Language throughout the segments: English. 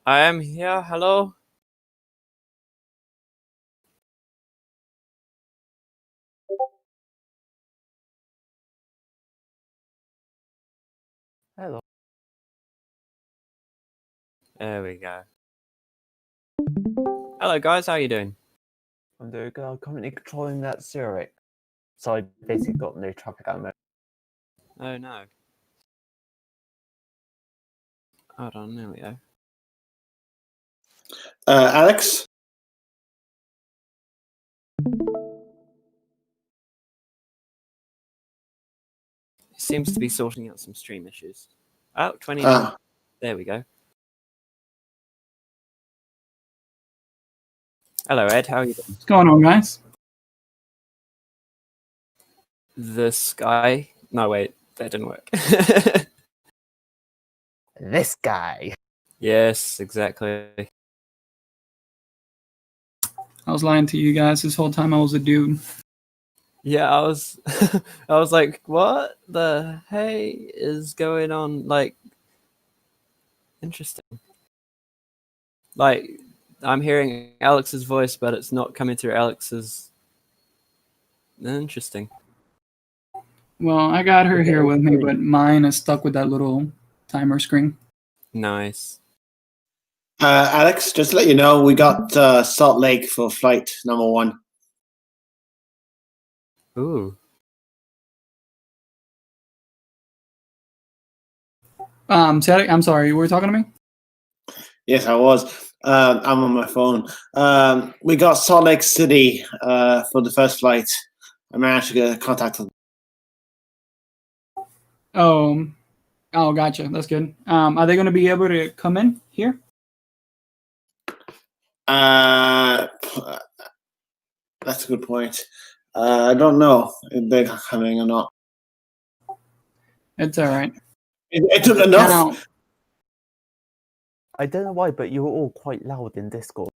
I am here. Hello. Hello. There we go. Hello, guys. How you doing? I'm doing good. I'm currently controlling that Zurich. So I basically got no traffic at the moment. Oh no. Hold on. There we go. Alex? Seems to be sorting out some stream issues. Oh, 29. There we go. Hello, Ed. How are you doing? What's going on, guys? This guy. No, wait. That didn't work. This guy. Yes, exactly. I was lying to you guys this whole time. I was a dude. Yeah, I was. I was like, what the hey is going on? Like, interesting. Like, I'm hearing Alex's voice, but it's not coming through Alex's. Interesting. Well, I got her here with me, but mine is stuck with that little timer screen. Nice. Alex, just to let you know, we got Salt Lake for flight number 1. Ooh. I'm sorry. You were talking to me? Yes, I was. I'm on my phone. We got Salt Lake City for the first flight. I managed to get contact with them. Oh, gotcha. That's good. Are they going to be able to come in here? That's a good point. I don't know if they're coming or not. It's all right. It took enough. Now, I don't know why, but you were all quite loud in Discord.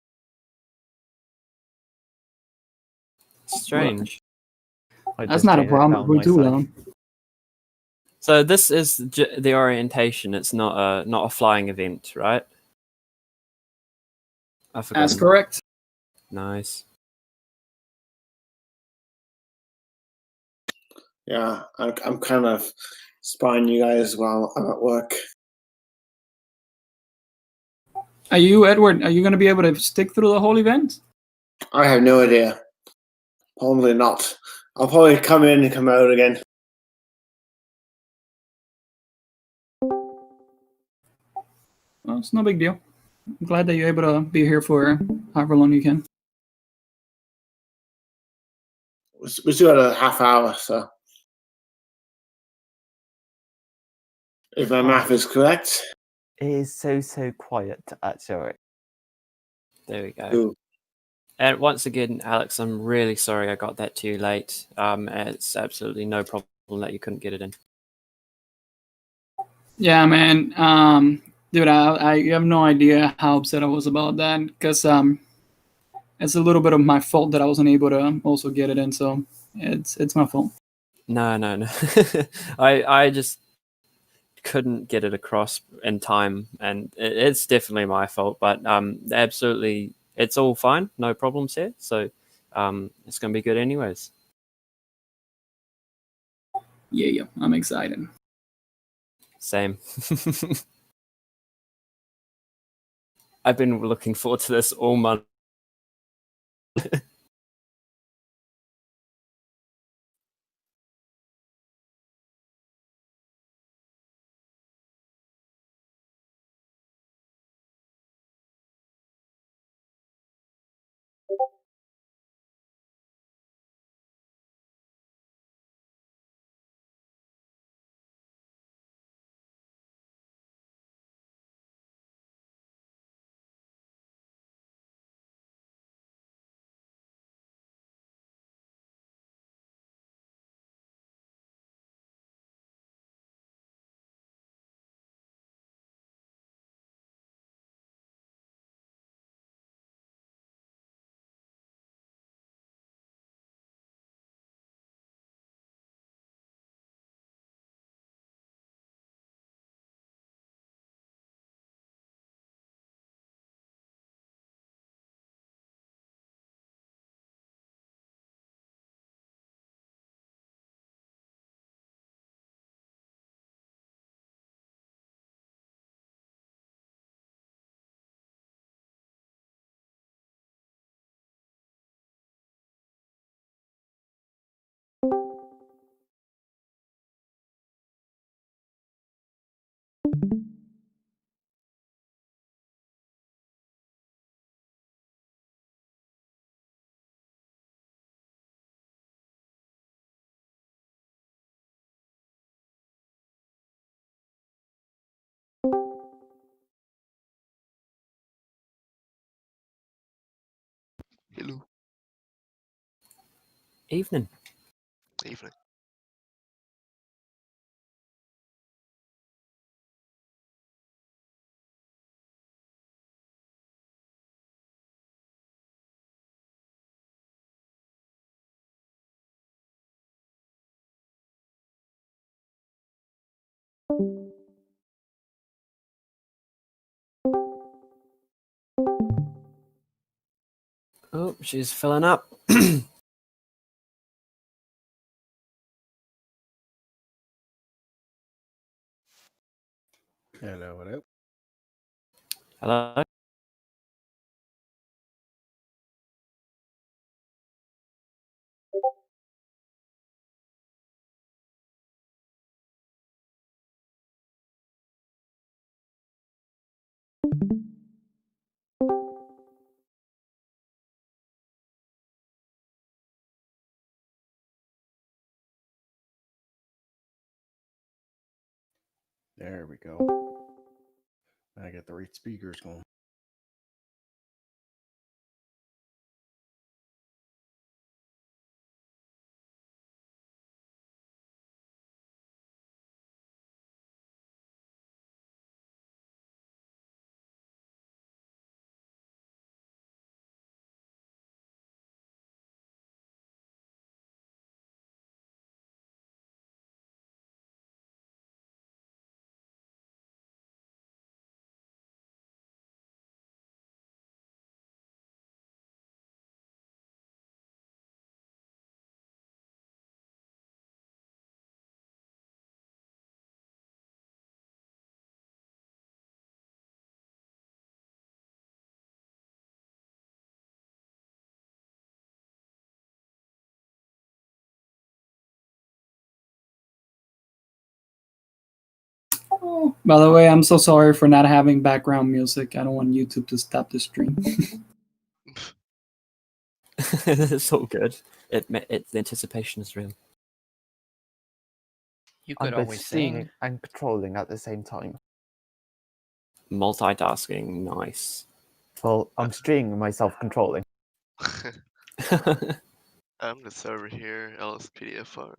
Strange. that's not a problem. We're too loud. So this is the orientation. It's not a flying event, right? I forgot. That's correct. Nice. Yeah, I'm kind of spying you guys while I'm at work. Are you, Edward? Are you going to be able to stick through the whole event? I have no idea. Probably not. I'll probably come in and come out again. Well, it's no big deal. I'm glad that you're able to be here for however long you can. We still got a half hour, so if my math is correct. It is so quiet at Zurich. There we go. Ooh. And once again, Alex, I'm really sorry I got that too late. It's absolutely no problem that you couldn't get it in. Yeah, man. Dude, I you have no idea how upset I was about that because it's a little bit of my fault that I wasn't able to also get it in. So it's my fault. No. I just couldn't get it across in time, and it's definitely my fault. But absolutely, it's all fine. No problems here. So it's gonna be good anyways. Yeah, I'm excited. Same. I've been looking forward to this all month. Hello. Evening. Evening. Oh, she's filling up. Hello, hello. Hello. There we go. I got the right speakers going. Oh, by the way, I'm so sorry for not having background music. I don't want YouTube to stop the stream. It's all good. The anticipation is real. I'm You could both always streaming sing. and controlling at the same time. Multitasking, nice. Well, I'm streaming myself controlling. I'm the server here, LSPDFR.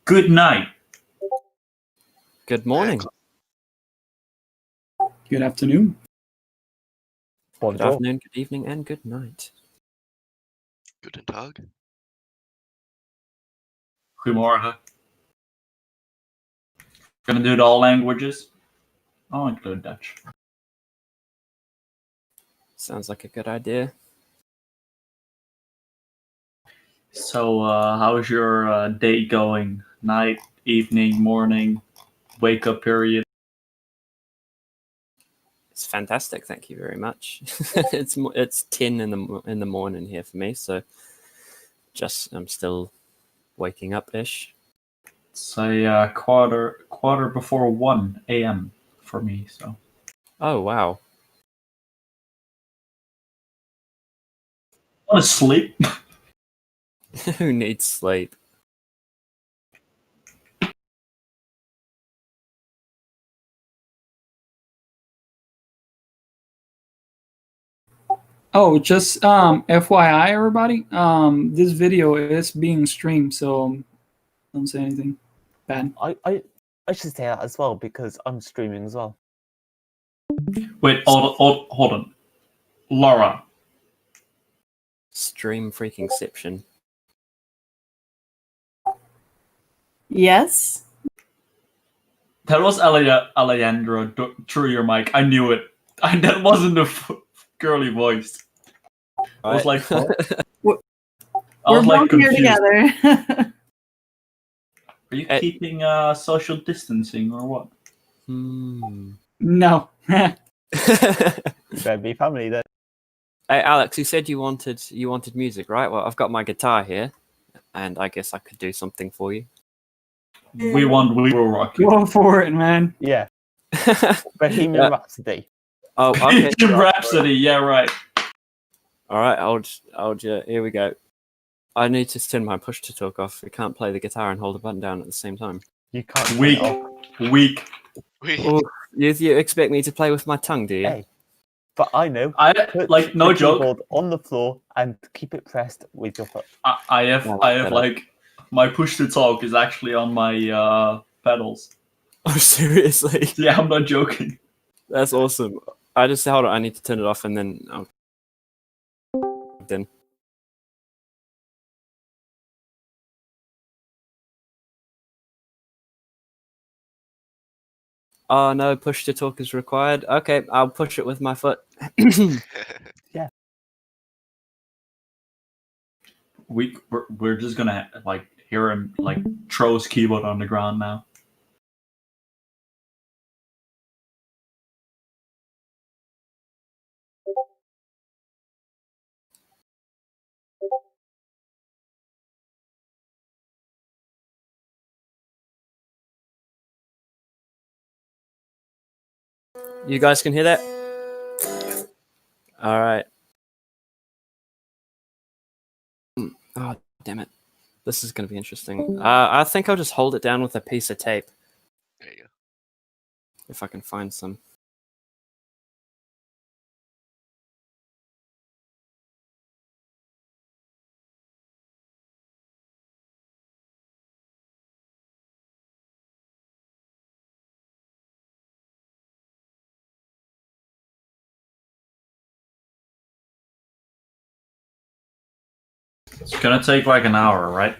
Good night. Good morning. Good afternoon. Good Bonjour. afternoon, good evening, and good night. Guten Tag. Goedemorgen. Gonna do it all languages. I'll include Dutch. Sounds like a good idea. So, how's your day going? Night, evening, morning, wake up period? It's fantastic. Thank you very much. It's 10 in the morning here for me, so I'm still waking up ish. It's a quarter before 1 a.m. for me. So Oh wow. I want to sleep. Who needs sleep? Oh, just FYI, everybody. This video is being streamed, so don't say anything bad. I should say that as well because I'm streaming as well. Wait, hold on. Laura, Stream freakingception. Yes. that was Alejandro through your mic. I knew it. That wasn't a girly voice. I was like, what? We're I was like both here confused. together. Are you Eh. keeping social distancing or what? No. You better be family then. Hey Alex, you said you wanted music, right? Well, I've got my guitar here, and I guess I could do something for you. We will rock you. Go for it, man. Yeah, Bohemian Yeah. Rhapsody. Oh, okay. Bohemian Rhapsody, yeah, right. All right, here we go. I need to turn my push to talk off. We can't play the guitar and hold the button down at the same time. You can't. turn Weak. it off. Weak. Oh, you expect me to play with my tongue, do you? Hey, but I know. I Put like no the joke. keyboard on the floor and keep it pressed with your foot. I have Yeah, better. like my push to talk is actually on my pedals. Oh, seriously? Yeah, I'm not joking. That's awesome. Hold on. I need to turn it off and then then. Oh no, push to talk is required. Okay, I'll push it with my foot. We're just gonna like hear him like throw his keyboard on the ground now. You guys can hear that? All right. Oh, damn it. This is going to be interesting. I think I'll just hold it down with a piece of tape There you go. if I can find some. It's gonna take like an hour, right?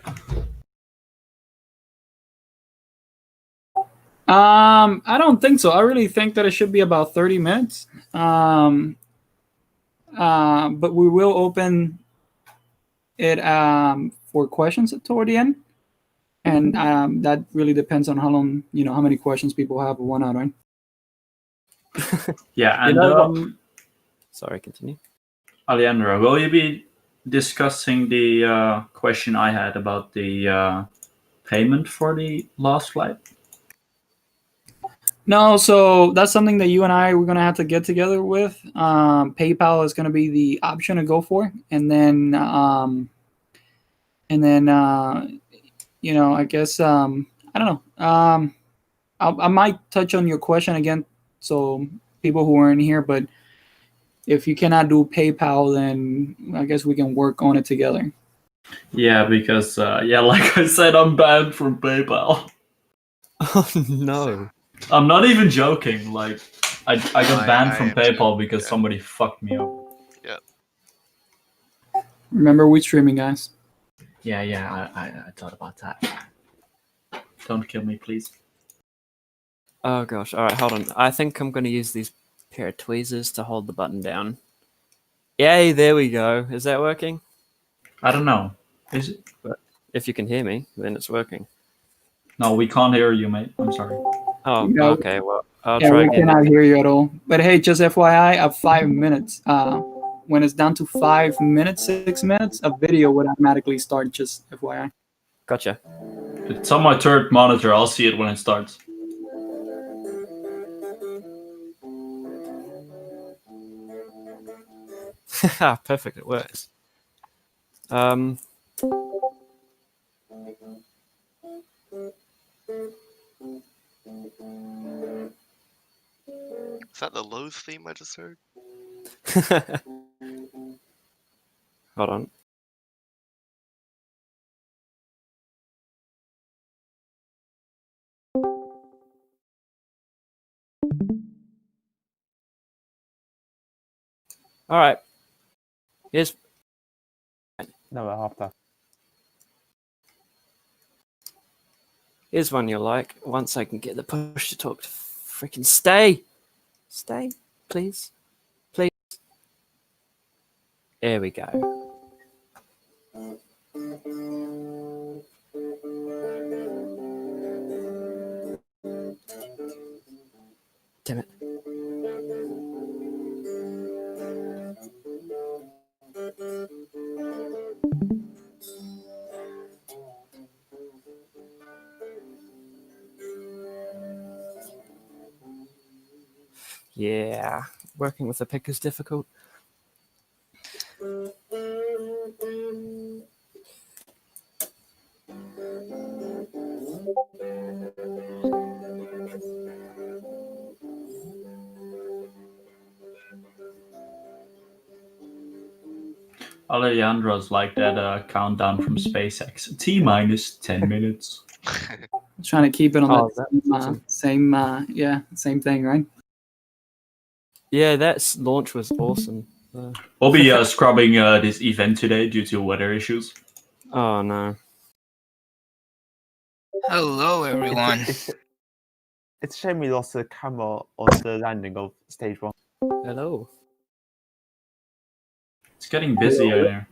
I don't think so. I really think that it should be about 30 minutes. But we will open it for questions toward the end. And that really depends on how long, how many questions people have or whatnot, right? Yeah, You and know what? Sorry, continue. Alejandro, will you be discussing the question I had about the payment for the last flight? No, so that's something that you and I we're gonna have to get together with. PayPal is gonna be the option to go for, and then I guess I don't know. I might touch on your question again, so people who aren't here, but if you cannot do PayPal, then I guess we can work on it together. Yeah, because like I said, I'm banned from PayPal. Oh no. I'm not even joking. Like, I got banned from I am too, PayPal because yeah. somebody fucked me up. Remember, we streaming, guys. Yeah, I thought about that. Don't kill me, please. Oh gosh. All right, hold on. I think I'm going to use these pair of tweezers to hold the button down. Yay, there we go. Is that working? I don't know. Is it? If you can hear me, then it's working. No, we can't hear you, mate. I'm sorry. Oh, No. okay. Well, I'll Yeah, try we again. cannot hear you at all. But hey, just FYI, at 5 minutes, when it's down to 5 minutes, 6 minutes, a video would automatically start. Just FYI. Gotcha. It's on my third monitor. I'll see it when it starts. Perfect. It works. Um. Is that the Lowe's theme I just heard? Hold on. All right. Here's No, after. here's one you'll like. Once I can get the push to talk to freaking stay, please, please. There we go. Damn it. Yeah, working with a pick is difficult. Alejandro's like that countdown from SpaceX. T minus 10 minutes. Trying to keep it on Oh, the that's awesome. same thing, right? Yeah, that launch was awesome. We'll be scrubbing this event today due to weather issues. Oh no. Hello, everyone. It's a shame we lost the camera on the landing of stage 1. Hello. It's getting busy out here.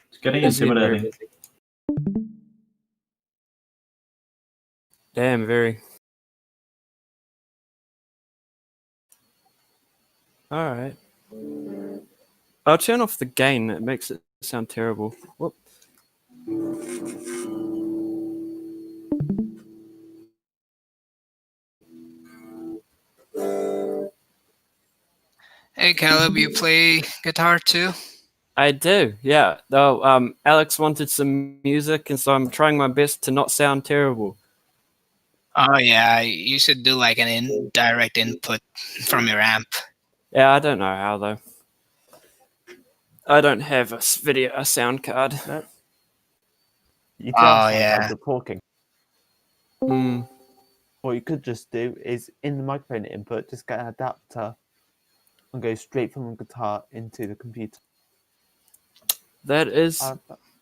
It's getting Busy and very intimidating. busy. Damn, very. All right. I'll turn off the gain. It makes it sound terrible. Whoop. Hey, Caleb, you play guitar too? I do, yeah. Though Alex wanted some music, and so I'm trying my best to not sound terrible. Oh yeah, you should do like an indirect input from your amp. Yeah, I don't know how though. I don't have a sound card. You can Oh, sound yeah. like you're talking. Hmm. What you could just do is in the microphone input, just get an adapter and go straight from the guitar into the computer. That is.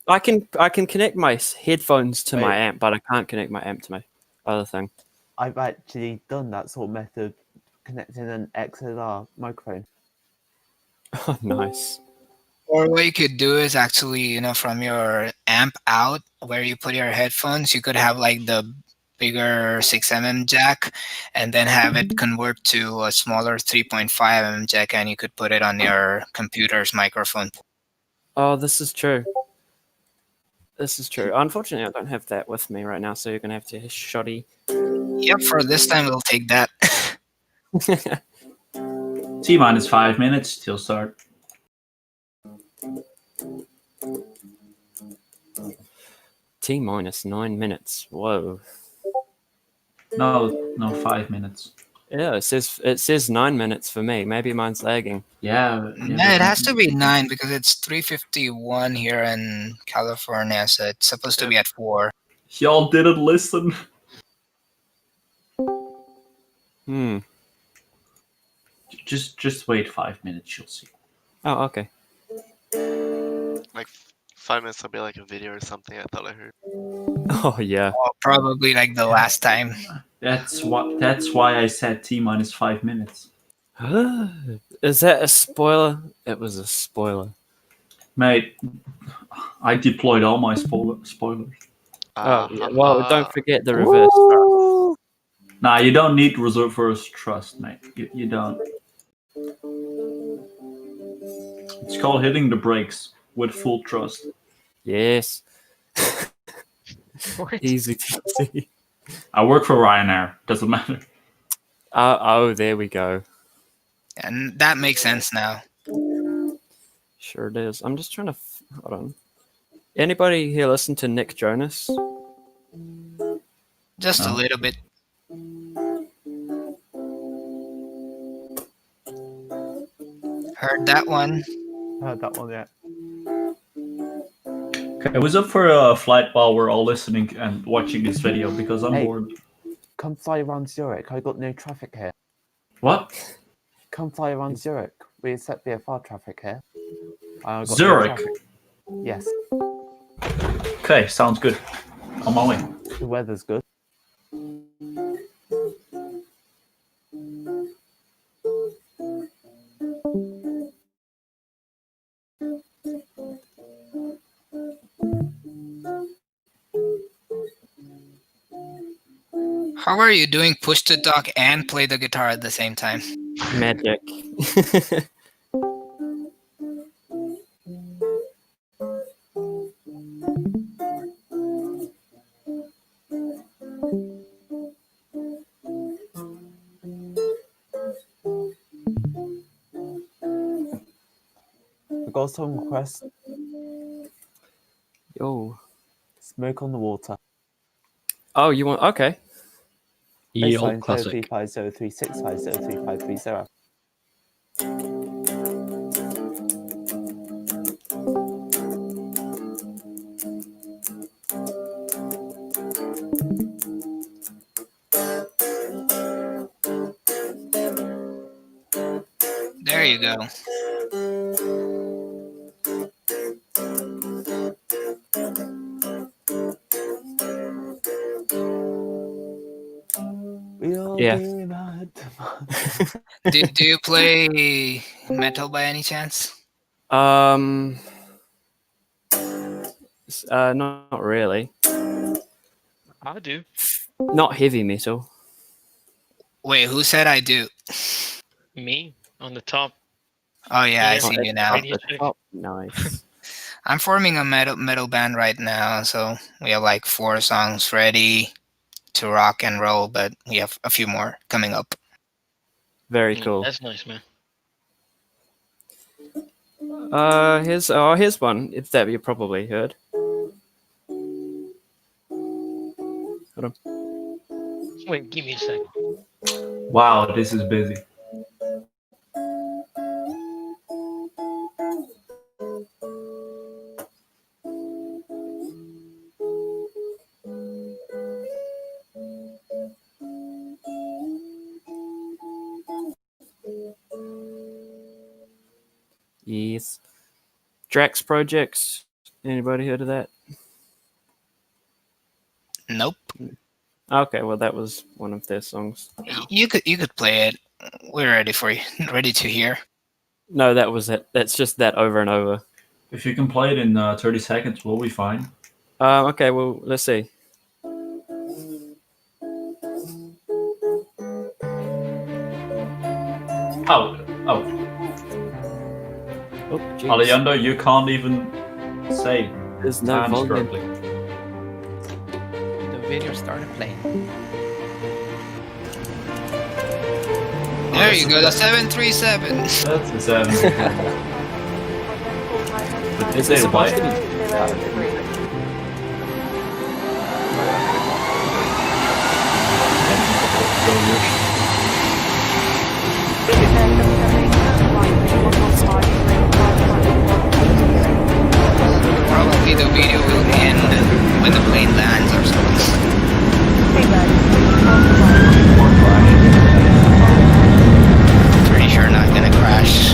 I can connect my headphones to my Wait. amp, but I can't connect my amp to my other thing. I've actually done that sort of method, connecting an XLR microphone. Oh, nice. Or what you could do is actually, from your amp out where you put your headphones, you could have like the bigger 6mm jack and then have it convert to a smaller 3.5mm jack, and you could put it on your computer's microphone. Oh, this is true. This is true. Unfortunately, I don't have that with me right now, so you're gonna have to shoddy. Yep, for this time we'll take that. T minus 5 minutes till start. T minus 9 minutes. Whoa. No, 5 minutes. Yeah, it says 9 minutes for me. Maybe mine's lagging. Yeah. Yeah, it has to be 9 because it's 3:51 here in California, so it's supposed to be at 4. Y'all didn't listen. Hmm. Just wait 5 minutes, you'll see. Oh, okay. Like 5 minutes will be like a video or something. I thought I heard. Oh yeah. Probably like the last time. That's why I said T-5 minutes. Is that a spoiler? It was a spoiler. Mate, I deployed all my spoilers. Oh, yeah. Well, don't forget the reverse thrust. Nah, you don't need reverse thrust, mate. You don't. It's called hitting the brakes with full thrust. Yes. What? Easy to see. I work for Ryanair. Doesn't matter. Oh, there we go. And that makes sense now. Sure it is. I'm just trying to... Hold on. Anybody here listen to Nick Jonas? Just a No. little bit. Heard that one. Heard that one yet. Okay, who's up for a flight while we're all listening and watching this video? Because I'm Hey. bored. Come fly around Zurich. I got no traffic here. What? Come fly around Zurich. We accept VFR traffic here. I got no Zurich? traffic. Yes, Okay, sounds good. On my way. the weather's good. How are you doing push to talk and play the guitar at the same time? Magic. I got a song request. Yo. Smoke on the Water. Oh, you want... Okay. Ye Baseline old classic. 035036503530. There you go. We all Yeah. be mad. Do you play metal by any chance? Not really. I do. Not heavy metal. Wait, who said I do? Me on the top. Oh yeah, I Yeah. see you now. Radio Off the check. top. Nice. I'm forming a metal band right now, so we have like 4 songs ready to rock and roll, but we have a few more coming up. Very cool. That's nice, man. Here's one. If that you probably heard. Hold on. Wait, give me a second. Wow, this is busy. Yes. Drax Projects. Anybody heard of that? Nope. Okay, well that was one of their songs. You could play it. We're ready for you. Ready to hear. No, that was it. That's just that over and over. If you can play it in 30 seconds, we'll be fine. Okay, well let's see. Oh. Oh, jeez. Alejandro, you can't even say There's no times volume. correctly. The video started playing. There you go. The 737. That's the 7. But Is they it supposed play. to be? Probably the video will end when the plane lands or something. Pretty sure not gonna crash.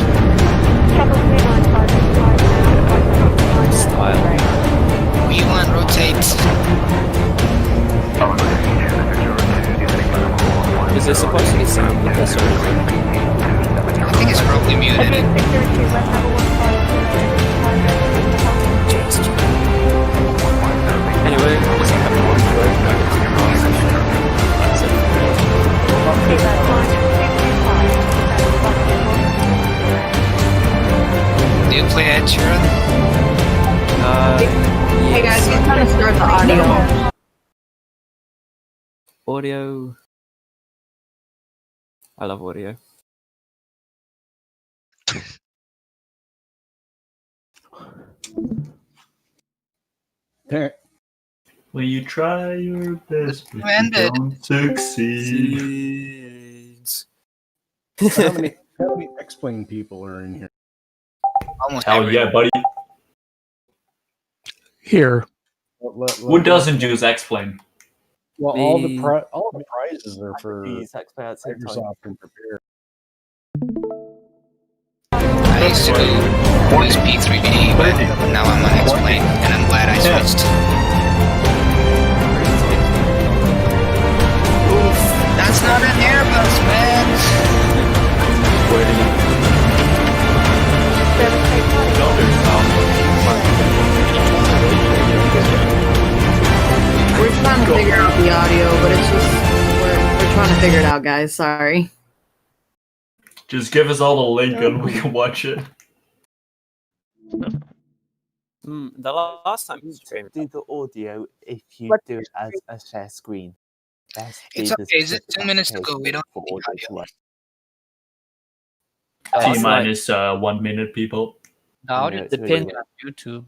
Style. We want rotate. muted it. Anyway, just have one word. That's Do you play Ed Sheeran? Hey guys, he's trying to start the audio. Audio. I love audio. There. When you try your best, but you Ended. don't succeed. How many X-Wing people are in here? Almost Hell everyone. yeah, buddy. Here. Who doesn't use X-Plane? Well, all the prizes are for These experts at the same time. Microsoft and Prepare. I used to use P3D, but now I'm on X-Plane, and I'm glad I switched. That's not an Airbus, man! Where did We're trying to figure out the audio, but it's just we're trying to figure it out, guys. Sorry. Just give us all the link and we can watch it. The last time you streamed, Do the audio if you What- do it as a share screen. That's It's the okay, is it specific 2 minutes to go? application We don't for need the audio to work. T minus 1 minute, people. The audio it's really depends good. on YouTube.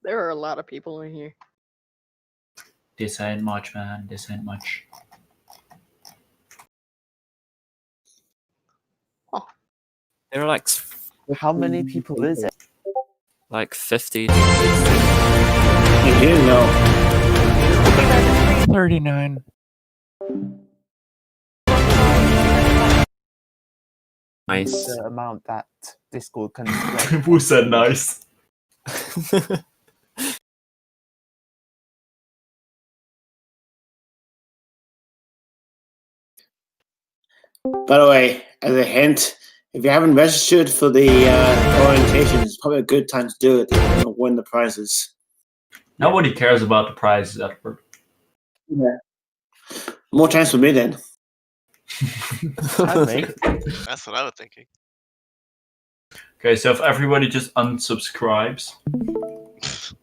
There are a lot of people in here. This ain't much, man. This ain't much. there are like How many people is it? 50. You do know. 39. Nice. The amount that Discord can display. Who said nice? By the way, as a hint, if you haven't registered for the orientation, it's probably a good time to do it. You know, win the prizes. Nobody cares about the prizes, Edward. Yeah. More chance for me then. That's what I was thinking. Okay, so if everybody just unsubscribes. Please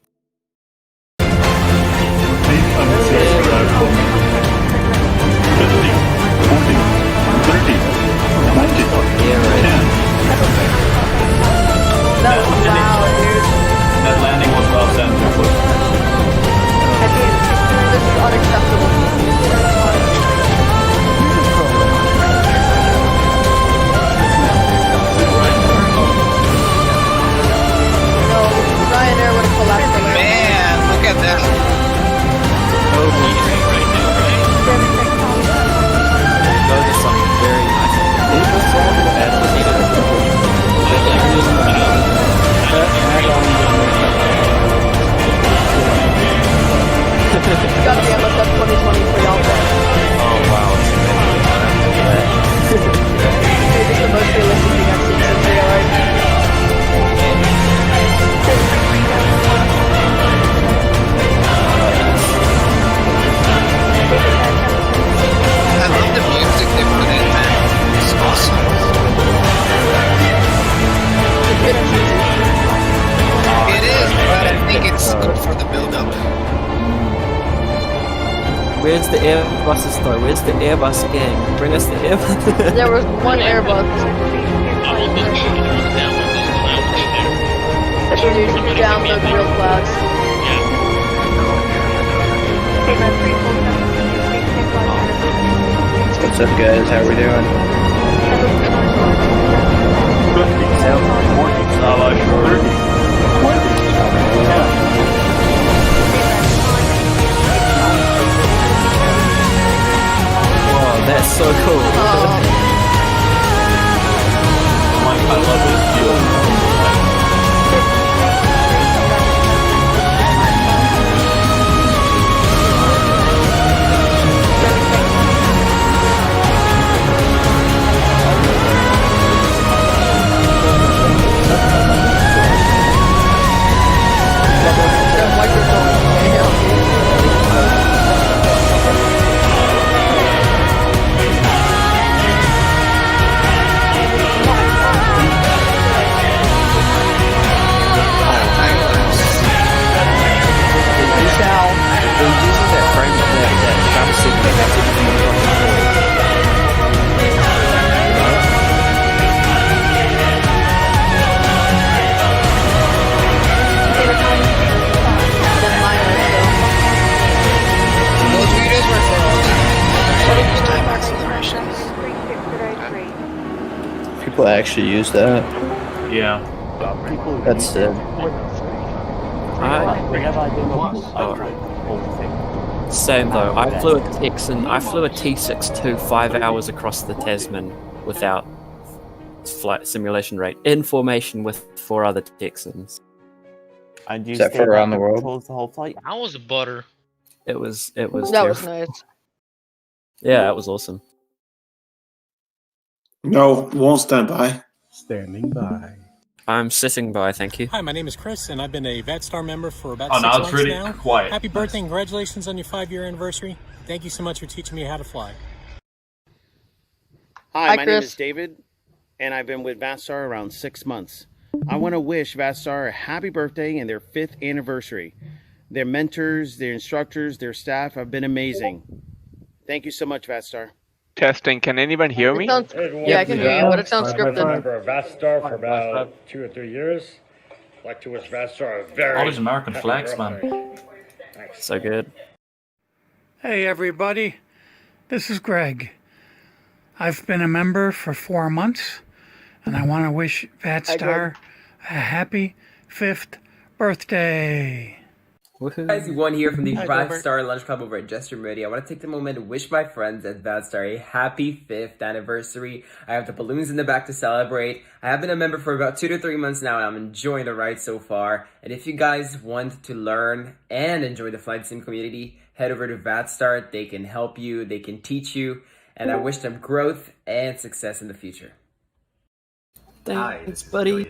unsubscribe for me. 50, 40, 30, 90, 10. That was loud, dude. That landing was off center. This is unacceptable. No, Ryanair would have collapsed the land. Man, look at that. Those are some very nice. Got the MSF 2020 for y'all. Oh wow. Maybe the most realistic thing I've seen since real life. I love the music they put in, man. It's awesome. It is, but I think it's good for the build-up. Where's the Airbuses though? Where's the Airbus gang? Bring us the Airbus. There was one Airbus. Dude, download real clouds. What's up, guys? How we doing? Wow, that's so cool. I love this deal. people actually use that. Yeah. People That's use it. I, Whenever I do all the things. same though. I flew a T62 5 hours across the Tasman without flight simulation rate in formation with 4 other Texans. And you Is that stayed for around back the and world? controls the whole flight. I was a butter. It was That was terrible. nice. Yeah, it was awesome. No, won't stand by. Standing by. I'm sitting by, thank you. Hi, my name is Chris, and I've been a VetStar member for about Oh, 6 now months it's really now. quiet. Happy birthday and congratulations on your 5-year anniversary. Thank you so much for teaching me how to fly. Hi, Hi, my name Chris. is David, and I've been with VatStar around 6 months. I want to wish VatStar a happy birthday and their 5th anniversary. Their mentors, their instructors, their staff have been amazing. Thank you so much, VatStar. Testing. Can anyone hear me? It sounds, yeah, I can hear you, but it sounds I've been a scripted. member of VatStar for about 2 or 3 years. I'd like to wish VatStar a very All these American happy flags, man. birthday. Thanks. So good. Hey, everybody. This is Greg. I've been a member for 4 months, and I want to wish VatStar a happy 5th birthday. Guys, one here from the Hi, 5-Star Lunch Club over at Jester Media. I want to take the moment to wish my friends at VatStar a happy 5th anniversary. I have the balloons in the back to celebrate. I have been a member for about 2 to 3 months now, and I'm enjoying the ride so far. And if you guys want to learn and enjoy the flight sim community, head over to VatStar. They can help you, they can teach you, and I wish them growth and success in the future. Thanks, buddy.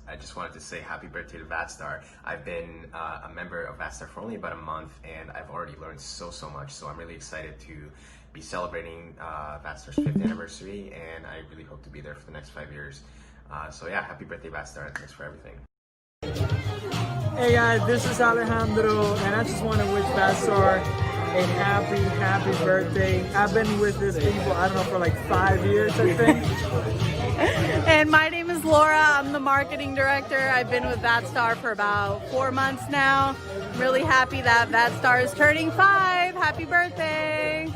I just wanted to say happy birthday to VatStar. I've been a member of VatStar for only about a month, and I've already learned so much. So I'm really excited to be celebrating VatStar's 5th anniversary, and I really hope to be there for the next 5 years. So yeah, happy birthday, VatStar, and thanks for everything. Hey guys, this is Alejandro, and I just want to wish VatStar a happy birthday. I've been with these people, I don't know, for like 5 years, I think. And my name is Laura. I'm the marketing director. I've been with VatStar for about 4 months now. I'm really happy that VatStar is turning 5. Happy birthday!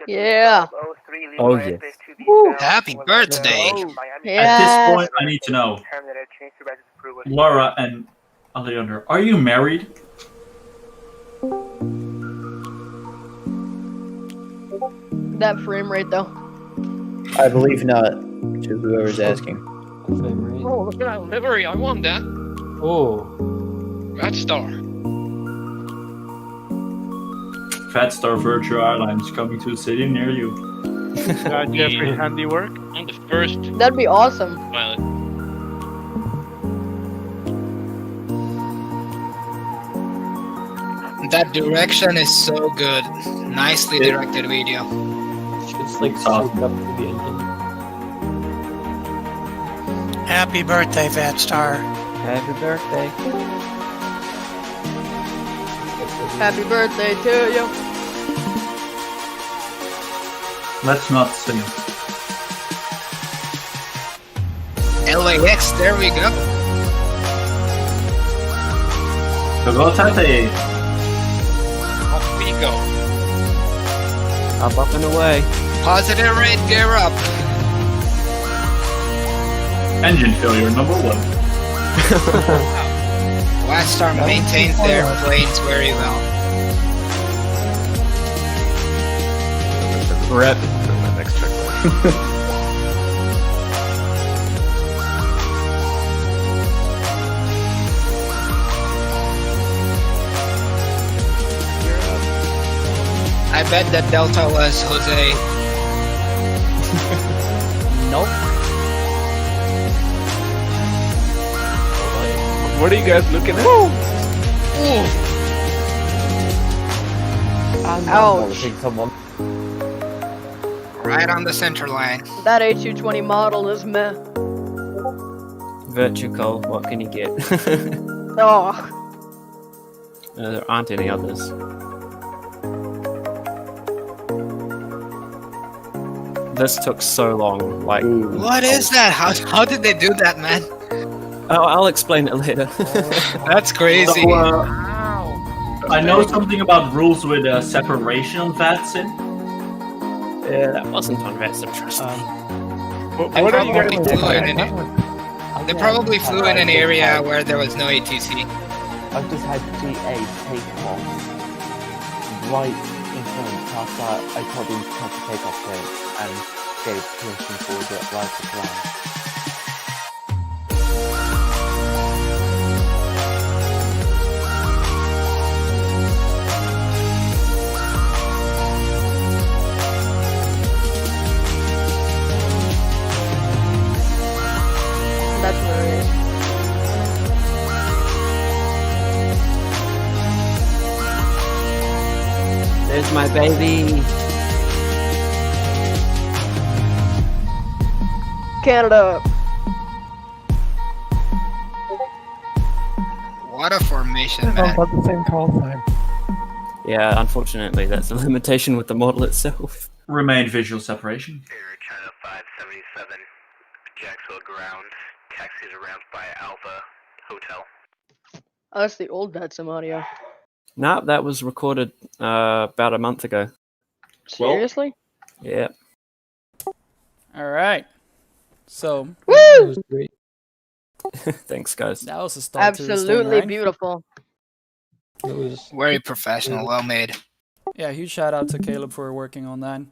Yeah. Oh, yes. Happy birthday! At this point, I need to know, Laura and Alejandro, are you married? That frame rate, though. I believe not, to whoever's asking. Oh, look at that livery. I want that. Oh. VatStar. VatStar Virtual Airlines coming to a city near you. Jeffrey's handiwork. I'm the first That'd be awesome. pilot. That direction is so good. Nicely directed video. It's like soaked up to the engine. Happy birthday, VatStar. Happy birthday. Happy birthday to you. Let's not sing. LAX, there we go. Go Tate. Off we go. Up and away. Positive rate, gear up. Engine failure number 1. VatStar maintains their planes very well. Rep. Next checkpoint. I bet that Delta was Jose. Nope. What are you guys looking at? Ouch. Right on the center line. That A220 model is meh. Virtual, what can you get? Oh. There aren't any others. This took so long. Like, What is that? How did they do that, man? oh, I'll explain it later. That's crazy. So, I know something about rules with separation on VatSim. Yeah, that wasn't on VatSim, trust me. What are you guys They probably flew in an area where there was no ATC. I've just had GA take off right in front after I told him to have to take off there and gave permission for the right to fly. That's hilarious. There's my baby. Canada. What a formation, About man. the same call time. Yeah, unfortunately, that's a limitation with the model itself. Remain visual separation. China 577, Jacksonville ground, taxis around by Alpha Hotel. Oh, that's the old VATSIM audio. Nah, that was recorded about a month ago. Seriously? Yeah. All right. So. Woo! Thanks, guys. That was a start to this thing, Absolutely right? beautiful. It was Very professional, well made. Yeah, huge shout out to Caleb for working on that.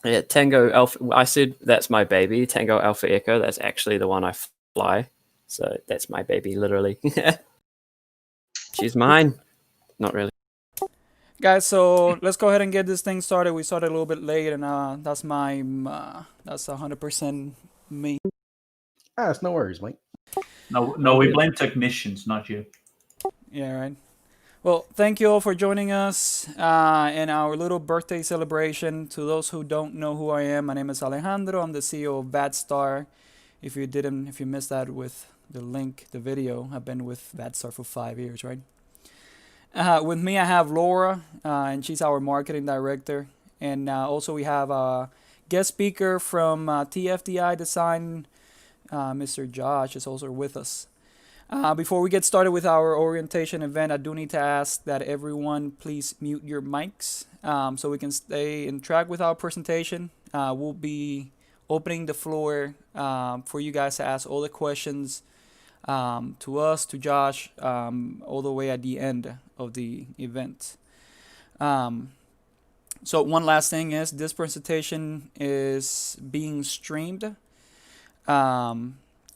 Yeah, Tango Alpha. I said that's my baby. Tango Alpha Echo. That's actually the one I fly. So that's my baby, literally. She's mine. Not really. Guys, so let's go ahead and get this thing started. We started a little bit late, and that's my that's 100% me. Ah, it's no worries, mate. No, we blame technicians, not you. Yeah, right. Well, thank you all for joining us in our little birthday celebration. To those who don't know who I am, my name is Alejandro. I'm the CEO of VATSTAR. If you missed that with the link, the video, I've been with VATSTAR for 5 years, right? With me, I have Laura, and she's our marketing director. And also we have a guest speaker from TFDI Design, Mr. Josh is also with us. Before we get started with our orientation event, I do need to ask that everyone please mute your mics so we can stay in track with our presentation. We'll be opening the floor for you guys to ask all the questions to us, to Josh, all the way at the end of the event. So one last thing is this presentation is being streamed.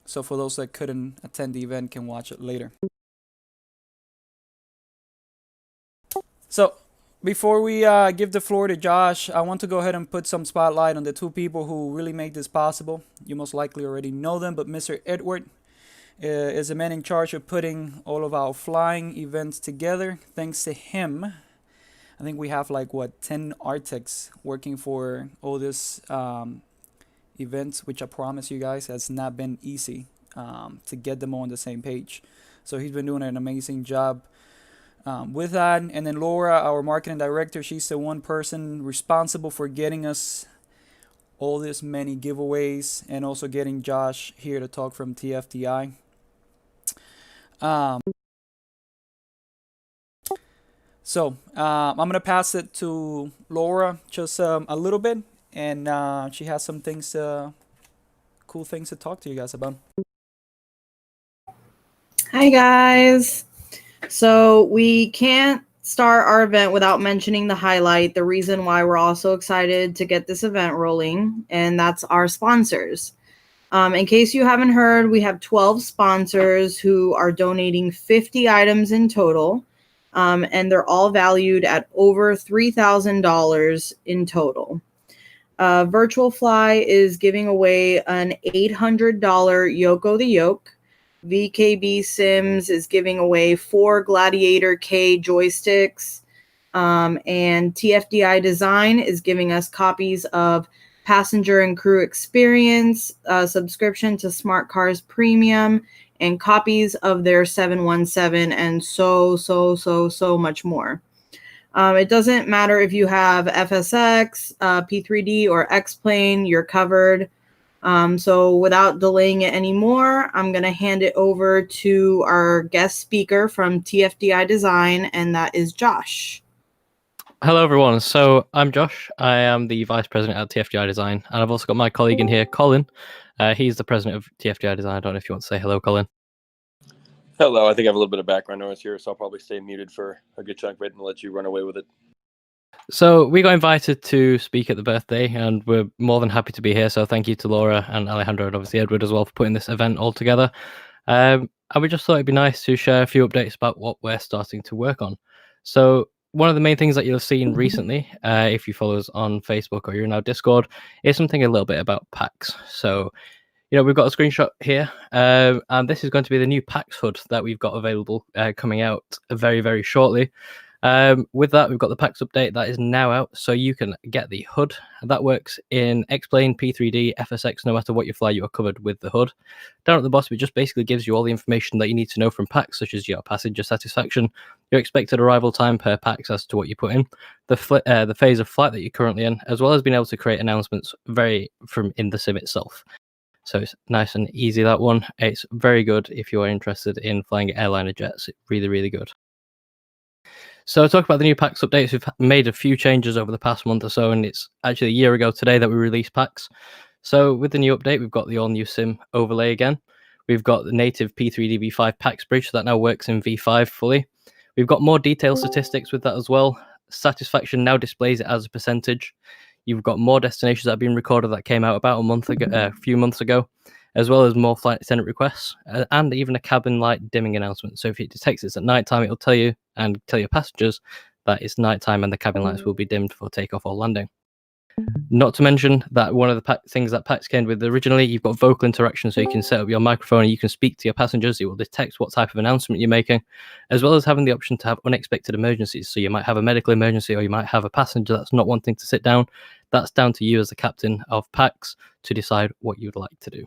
So for those that couldn't attend the event can watch it later. So before we give the floor to Josh, I want to go ahead and put some spotlight on the two people who really make this possible. You most likely already know them, but Mr. Edward is the man in charge of putting all of our flying events together. Thanks to him, I think we have 10 architects working for all this events, which I promise you guys has not been easy to get them all on the same page. So he's been doing an amazing job with that. And then Laura, our marketing director, she's the one person responsible for getting us all this many giveaways and also getting Josh here to talk from TFDI. So I'm gonna pass it to Laura just a little bit, and she has some things, cool things to talk to you guys about. Hi guys. So we can't start our event without mentioning the highlight, the reason why we're also excited to get this event rolling, and that's our sponsors. In case you haven't heard, we have 12 sponsors who are donating 50 items in total, and they're all valued at over $3,000 in total. Virtual Fly is giving away an $800 Yoko the Yoke. VKB Sims is giving away 4 Gladiator K joysticks. And TFDI Design is giving us copies of Passenger and Crew Experience, subscription to Smart Cars Premium, and copies of their 717, and so much more. It doesn't matter if you have FSX, P3D, or X-Plane, you're covered. So without delaying it anymore, I'm going to hand it over to our guest speaker from TFDI Design, and that is Josh. Hello, everyone. So I'm Josh. I am the Vice President at TFGI Design, and I've also got my colleague in here, Colin. He's the President of TFGI Design. I don't know if you want to say hello, Colin. Hello, I think I have a little bit of background noise here, so I'll probably stay muted for a good chunk of it and let you run away with it. So we got invited to speak at the birthday, and we're more than happy to be here. So thank you to Laura and Alejandro and obviously Edward as well for putting this event all together. And we just thought it'd be nice to share a few updates about what we're starting to work on. So one of the main things that you'll have seen recently, if you follow us on Facebook or you're in our Discord, is something a little bit about PAX. So, you know, we've got a screenshot here, and this is going to be the new PAX HUD that we've got available coming out very, very shortly. With that, we've got the PAX update that is now out, so you can get the HUD. That works in X-Plane, P3D, FSX, no matter what you fly, you are covered with the HUD. Down at the bottom, it just basically gives you all the information that you need to know from PAX, such as your passenger satisfaction, your expected arrival time per PAX as to what you put in, the phase of flight that you're currently in, as well as being able to create announcements from in the sim itself. So it's nice and easy, that one. It's very good if you are interested in flying airliner jets. It's really, really good. So talk about the new PAX updates. We've made a few changes over the past month or so, and it's actually a year ago today that we released PAX. So with the new update, we've got the all-new sim overlay again. We've got the native P3D V5 PAX bridge that now works in V5 fully. We've got more detailed statistics with that as well. Satisfaction now displays it as a percentage. You've got more destinations that have been recorded that came out about a few months ago, as well as more flight attendant requests, and even a cabin light dimming announcement. So if it detects it's at night time, it'll tell you and tell your passengers that it's night time and the cabin lights will be dimmed for takeoff or landing. Not to mention that one of the things that PAX came with originally, you've got vocal interaction, so you can set up your microphone and you can speak to your passengers. It will detect what type of announcement you're making, as well as having the option to have unexpected emergencies. So you might have a medical emergency, or you might have a passenger that's not wanting to sit down. That's down to you as the captain of PAX to decide what you'd like to do.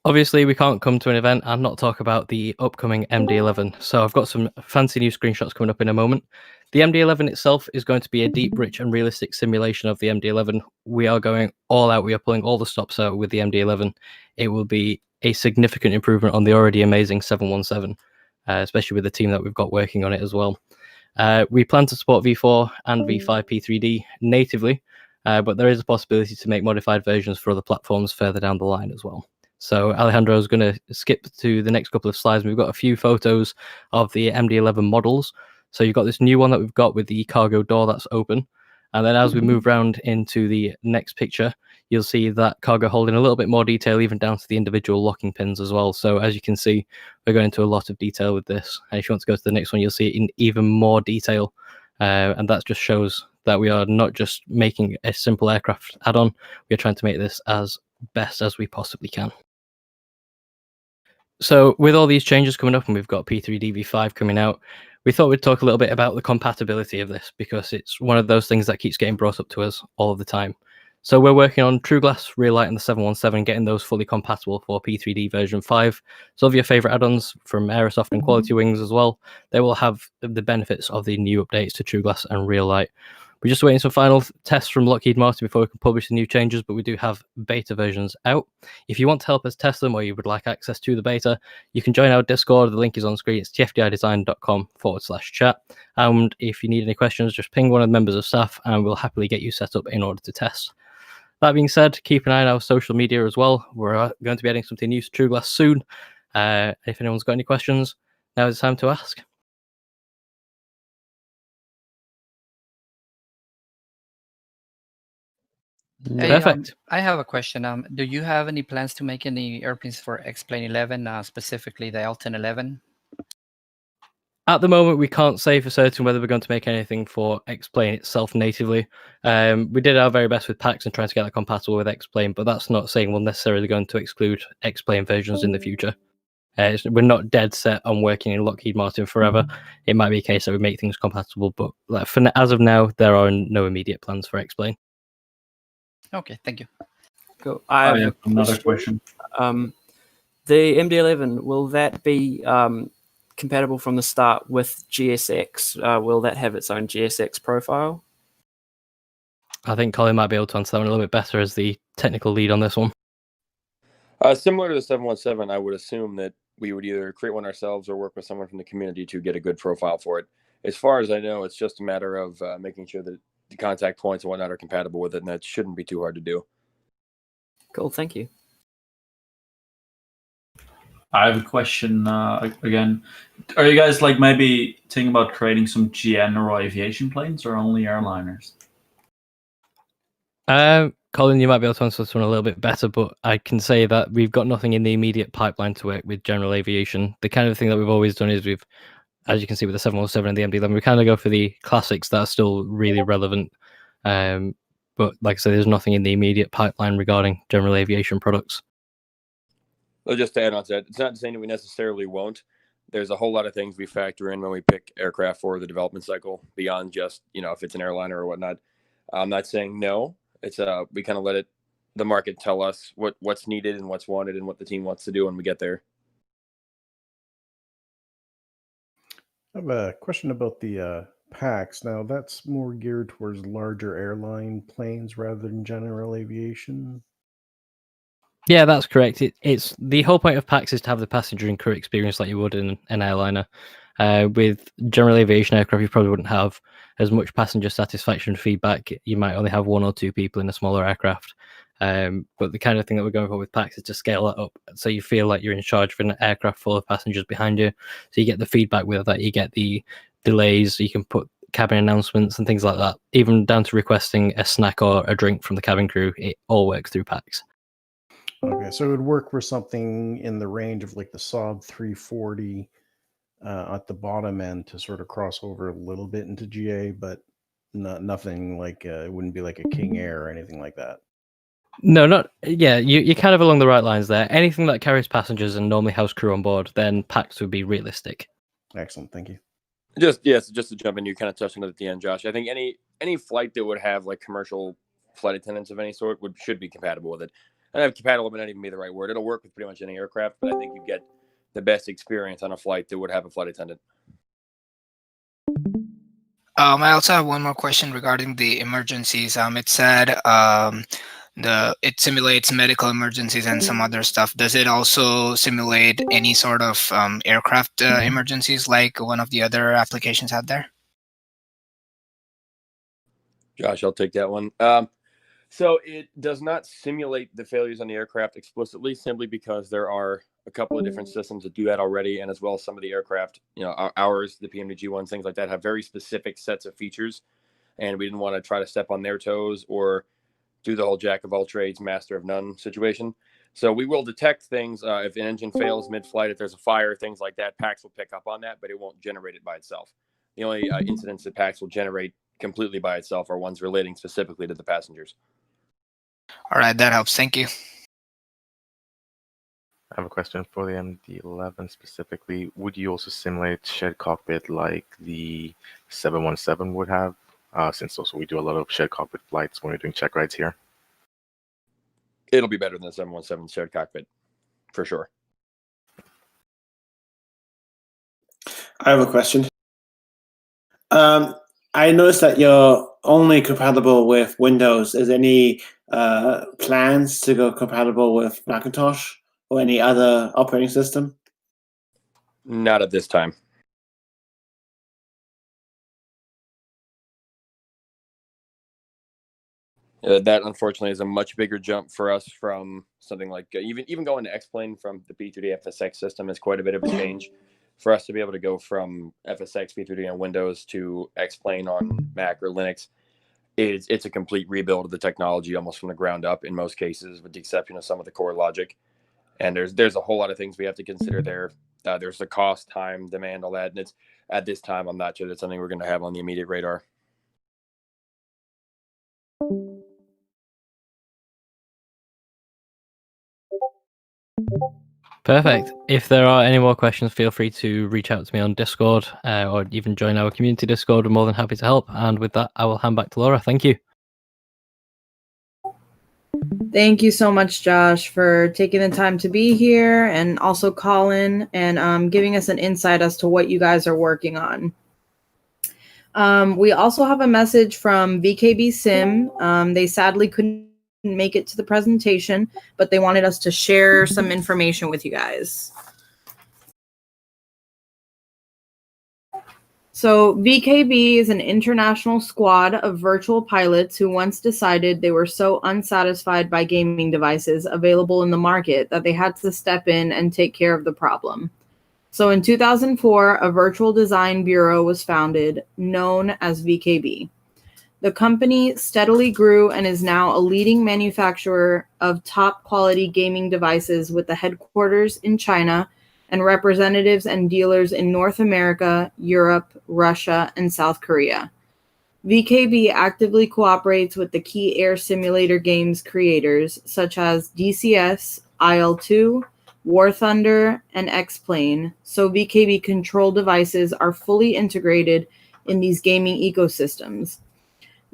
Obviously, we can't come to an event and not talk about the upcoming MD-11. So I've got some fancy new screenshots coming up in a moment. The MD-11 itself is going to be a deep, rich, and realistic simulation of the MD-11. We are going all out. We are pulling all the stops out with the MD-11. It will be a significant improvement on the already amazing 717, especially with the team that we've got working on it as well. We plan to support V4 and V5 P3D natively, but there is a possibility to make modified versions for other platforms further down the line as well. So Alejandro is going to skip to the next couple of slides. We've got a few photos of the MD-11 models. So you've got this new one that we've got with the cargo door that's open. And then as we move around into the next picture, you'll see that cargo hold in a little bit more detail, even down to the individual locking pins as well. So as you can see, we're going into a lot of detail with this. And if you want to go to the next one, you'll see it in even more detail. And that just shows that we are not just making a simple aircraft add-on. We are trying to make this as best as we possibly can. So with all these changes coming up, and we've got P3D V5 coming out, we thought we'd talk a little bit about the compatibility of this, because it's one of those things that keeps getting brought up to us all of the time. So we're working on True Glass, Real Light, and the 717, getting those fully compatible for P3D version 5. So of your favorite add-ons from Aerosoft and Quality Wings as well, they will have the benefits of the new updates to True Glass and Real Light. We're just waiting some final tests from Lockheed Martin before we can publish the new changes, but we do have beta versions out. If you want to help us test them, or you would like access to the beta, you can join our Discord. The link is on screen. It's tfdidesign.com/chat. And if you need any questions, just ping one of the members of staff and we'll happily get you set up in order to test. That being said, keep an eye on our social media as well. We're going to be adding something new to True Glass soon. If anyone's got any questions, now is the time to ask. Hey, Perfect. I have a question. Do you have any plans to make any airplanes for X-Plane 11, specifically the L10 11? At the moment, we can't say for certain whether we're going to make anything for X-Plane itself natively. We did our very best with PAX and trying to get that compatible with X-Plane, but that's not saying we're necessarily going to exclude X-Plane versions in the future. We're not dead set on working in Lockheed Martin forever. It might be a case that we make things compatible, but as of now, there are no immediate plans for X-Plane. Okay, thank you. Cool. I have another question. The MD-11, will that be compatible from the start with GSX? Will that have its own GSX profile? I think Colin might be able to answer that one a little bit better as the technical lead on this one. Similar to the 717, I would assume that we would either create one ourselves or work with someone from the community to get a good profile for it. as far as I know, it's just a matter of making sure that the contact points and whatnot are compatible with it, and that shouldn't be too hard to do. Cool, thank you. I have a question again. Are you guys like maybe thinking about creating some general aviation planes or only airliners? Colin, you might be able to answer this one a little bit better, but I can say that we've got nothing in the immediate pipeline to work with general aviation. The kind of thing that we've always done is we've, as you can see with the 717 and the MD-11, we kind of go for the classics that are still really relevant. But like I said, there's nothing in the immediate pipeline regarding general aviation products. Well, just to add on to that, it's not saying that we necessarily won't. There's a whole lot of things we factor in when we pick aircraft for the development cycle beyond just, if it's an airliner or whatnot. I'm not saying no. It's we kind of let the market tell us what's needed and what's wanted and what the team wants to do when we get there. I have a question about the PAX. Now, that's more geared towards larger airline planes rather than general aviation. Yeah, that's correct. It's the whole point of PAX is to have the passenger and crew experience like you would in an airliner. With general aviation aircraft, you probably wouldn't have as much passenger satisfaction feedback. You might only have 1 or 2 people in a smaller aircraft. But the kind of thing that we're going for with PAX is to scale that up so you feel like you're in charge of an aircraft full of passengers behind you. So you get the feedback with that, you get the delays, you can put cabin announcements and things like that. Even down to requesting a snack or a drink from the cabin crew, it all works through PAX. Okay, so it would work for something in the range of like the Saab 340 at the bottom end to sort of cross over a little bit into GA, but nothing like it wouldn't be like a King Air or anything like that. No, not yeah. You're kind of along the right lines there. Anything that carries passengers and normally has crew on board, then PAX would be realistic. Excellent, thank you. Just to jump in, you kind of touched on it at the end, Josh. I think any flight that would have like commercial flight attendants of any sort should be compatible with it. I don't have compatible may not even be the right word. It'll work with pretty much any aircraft, but I think you get the best experience on a flight that would have a flight attendant. I also have one more question regarding the emergencies. It said it simulates medical emergencies and some other stuff. Does it also simulate any sort of aircraft emergencies like one of the other applications out there? Josh, I'll take that one. So it does not simulate the failures on the aircraft explicitly, simply because there are a couple of different systems that do that already, and as well as some of the aircraft, ours, the PMDG ones, things like that, have very specific sets of features, and we didn't want to try to step on their toes or do the whole jack of all trades, master of none situation. So we will detect things if an engine fails mid-flight, if there's a fire, things like that. PAX will pick up on that, but it won't generate it by itself. The only incidents that PAX will generate completely by itself are ones relating specifically to the passengers. All right, that helps. Thank you. I have a question for the MD-11 specifically. Would you also simulate shared cockpit like the 717 would have? Since also we do a lot of shared cockpit flights when we're doing check rides here. It'll be better than the 717 shared cockpit, for sure. I have a question. I noticed that you're only compatible with Windows. Is there any plans to go compatible with Macintosh or any other operating system? Not at this time. That unfortunately is a much bigger jump for us from something like even going to X-Plane from the P3D FSX system is quite a bit of a change. For us to be able to go from FSX P3D on Windows to X-Plane on Mac or Linux, it's a complete rebuild of the technology almost from the ground up in most cases, with the exception of some of the core logic. And there's a whole lot of things we have to consider there. There's the cost, time, demand, all that. And it's at this time, I'm not sure that's something we're going to have on the immediate radar. Perfect. If there are any more questions, feel free to reach out to me on Discord or even join our community Discord. We're more than happy to help. And with that, I will hand back to Laura. Thank you. Thank you so much, Josh, for taking the time to be here, and also Colin, and giving us an insight as to what you guys are working on. We also have a message from VKB Sim. They sadly couldn't make it to the presentation, but they wanted us to share some information with you guys. So VKB is an international squad of virtual pilots who once decided they were so unsatisfied by gaming devices available in the market that they had to step in and take care of the problem. So in 2004, a virtual design bureau was founded, known as VKB. The company steadily grew and is now a leading manufacturer of top quality gaming devices with the headquarters in China and representatives and dealers in North America, Europe, Russia, and South Korea. VKB actively cooperates with the key air simulator games creators such as DCS, IL-2, War Thunder, and X-Plane, so VKB control devices are fully integrated in these gaming ecosystems.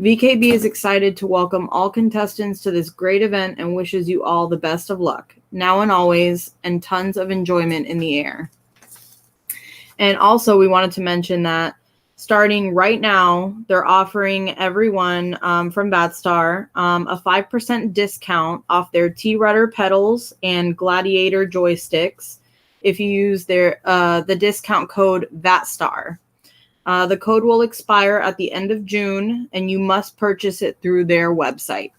VKB is excited to welcome all contestants to this great event and wishes you all the best of luck, now and always, and tons of enjoyment in the air. And also, we wanted to mention that starting right now, they're offering everyone from Batstar a 5% discount off their T-Rudder pedals and Gladiator joysticks if you use their the discount code VATSTAR. The code will expire at the end of June, and you must purchase it through their website.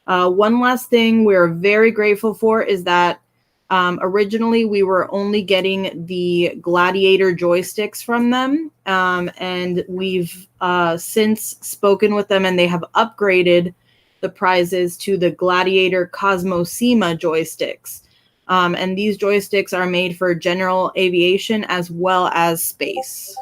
One last thing we're very grateful for is that originally we were only getting the Gladiator joysticks from them, and we've since spoken with them, and they have upgraded the prizes to the Gladiator Cosmosema joysticks. And these joysticks are made for general aviation as well as space.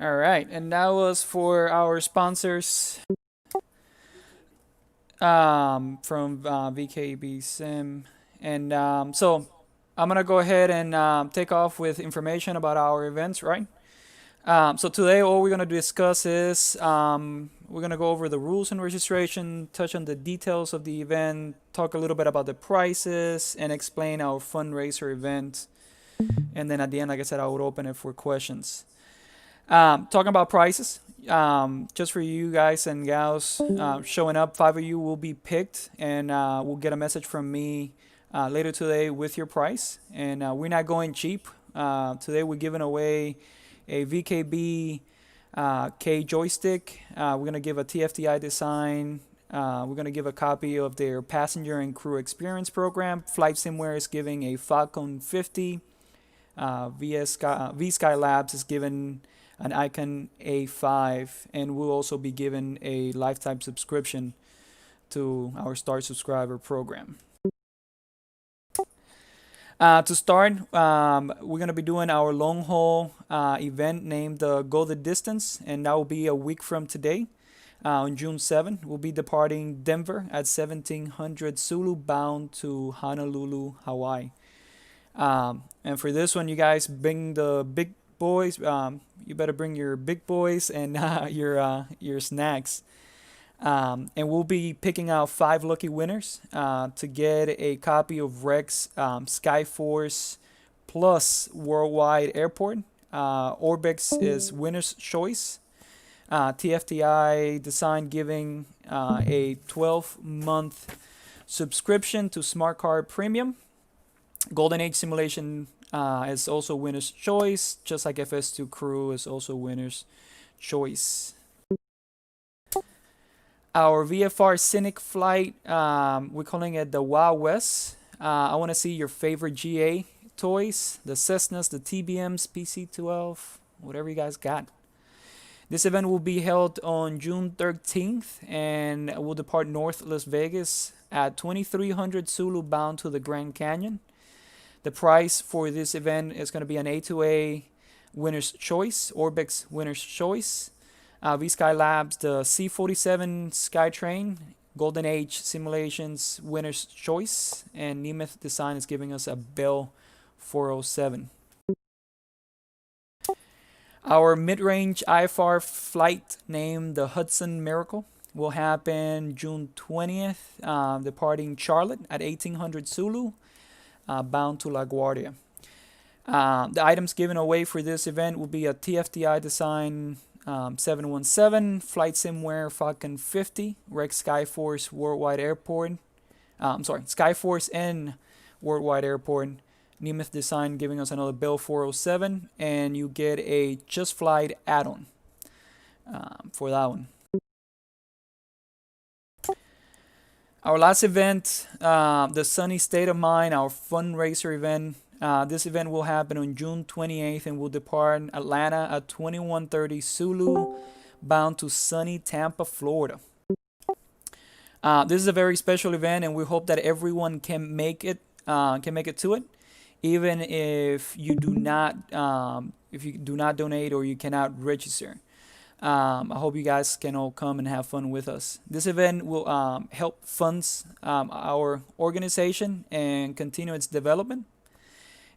All right, and that was for our sponsors from VKB Sim. And so I'm going to go ahead and take off with information about our events, right? So today, all we're going to discuss is we're going to go over the rules and registration, touch on the details of the event, talk a little bit about the prices, and explain our fundraiser event. And then at the end, like I said, I would open it for questions. Talking about prices, just for you guys and gals showing up, 5 of you will be picked, and we'll get a message from me later today with your price. And we're not going cheap. Today, we're giving away a VKB K joystick. We're going to give a TFTI design. We're going to give a copy of their passenger and crew experience program. Flight Simware is giving a Falcon 50. V-Sky Labs is given an Icon A5, and we'll also be given a lifetime subscription to our Star Subscriber program. To start, we're going to be doing our long haul event named Go the Distance, and that will be a week from today. On June 7th, we'll be departing Denver at 1700 Zulu, bound to Honolulu, Hawaii. And for this one, you guys bring the big boys. You better bring your big boys and your snacks. And we'll be picking out 5 lucky winners to get a copy of Rex Skyforce Plus Worldwide Airport. Orbix is winner's choice. TFTI Design giving a 12-month subscription to Smart Card Premium. Golden Age Simulation is also winner's choice, just like FS2 Crew is also winner's choice. Our VFR Scenic Flight, we're calling it the Wild West. I want to see your favorite GA toys, the Cessnas, the TBMs, PC-12, whatever you guys got. This event will be held on June 13th, and we'll depart North Las Vegas at 2300 Zulu, bound to the Grand Canyon. The price for this event is going to be an A2A winner's choice, Orbix winner's choice, V-Sky Labs, the C-47 Skytrain, Golden Age Simulations winner's choice, and Nemeth Design is giving us a Bell 407. Our mid-range IFR flight named the Hudson Miracle will happen June 20th, departing Charlotte at 1800 Zulu, bound to LaGuardia. The items given away for this event will be a TFTI Design 717, Flight Simware Falcon 50, Rex Skyforce Worldwide Airport, Skyforce N Worldwide Airport, Nemeth Design giving us another Bell 407, and you get a Just Flight add-on for that one. Our last event, the Sunny State of Mind, our fundraiser event. This event will happen on June 28th, and we'll depart Atlanta at 2130 Zulu, bound to sunny Tampa, Florida. This is a very special event, and we hope that everyone can make it to it, even if you do not donate or you cannot register. I hope you guys can all come and have fun with us. This event will help funds our organization and continue its development.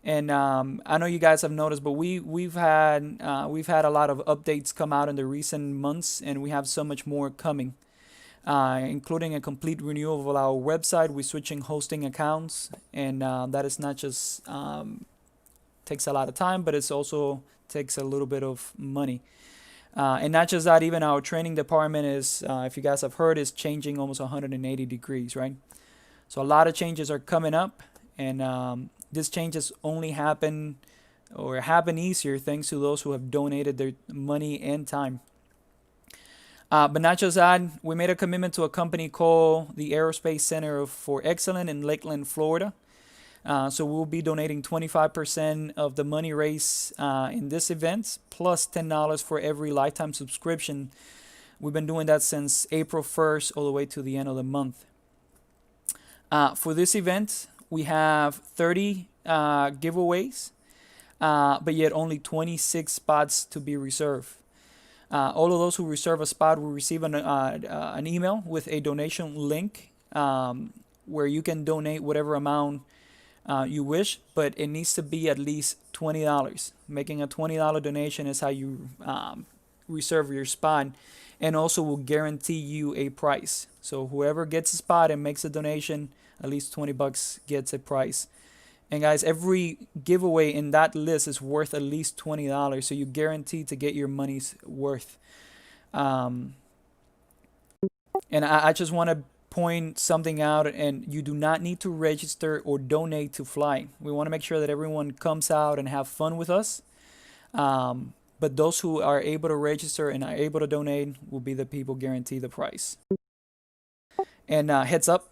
And I know you guys have noticed, but we've had a lot of updates come out in the recent months, and we have so much more coming, including a complete renewal of our website. We're switching hosting accounts, and that is not just takes a lot of time, but it's also takes a little bit of money. And not just that, even our training department is, if you guys have heard, is changing almost 180 degrees, right? So a lot of changes are coming up, and these changes only happen easier thanks to those who have donated their money and time. But not just that, we made a commitment to a company called the Aerospace Center for Excellence in Lakeland, Florida. So we'll be donating 25% of the money raised in this event, plus $10 for every lifetime subscription. We've been doing that since April 1st all the way to the end of the month. For this event, we have 30 giveaways, but yet only 26 spots to be reserved. All of those who reserve a spot will receive an email with a donation link where you can donate whatever amount you wish, but it needs to be at least $20. Making a $20 donation is how you reserve your spot, and also will guarantee you a price. So whoever gets a spot and makes a donation, at least $20 gets a prize. And guys, every giveaway in that list is worth at least $20, so you guarantee to get your money's worth. And I just want to point something out, and you do not need to register or donate to fly. We want to make sure that everyone comes out and have fun with us. But those who are able to register and are able to donate will be the people guaranteed the prize. And heads up,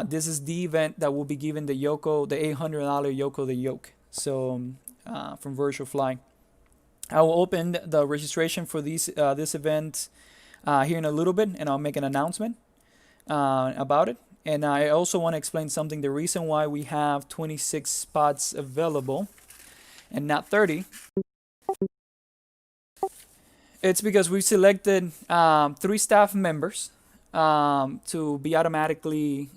this is the event that will be giving the Yoko, the $800 Yoko the Yoke. So from Virtual Fly. I will open the registration for this event here in a little bit, and I'll make an announcement about it. And I also want to explain something. The reason why we have 26 spots available and not 30, it's because we selected 3 staff members to be automatically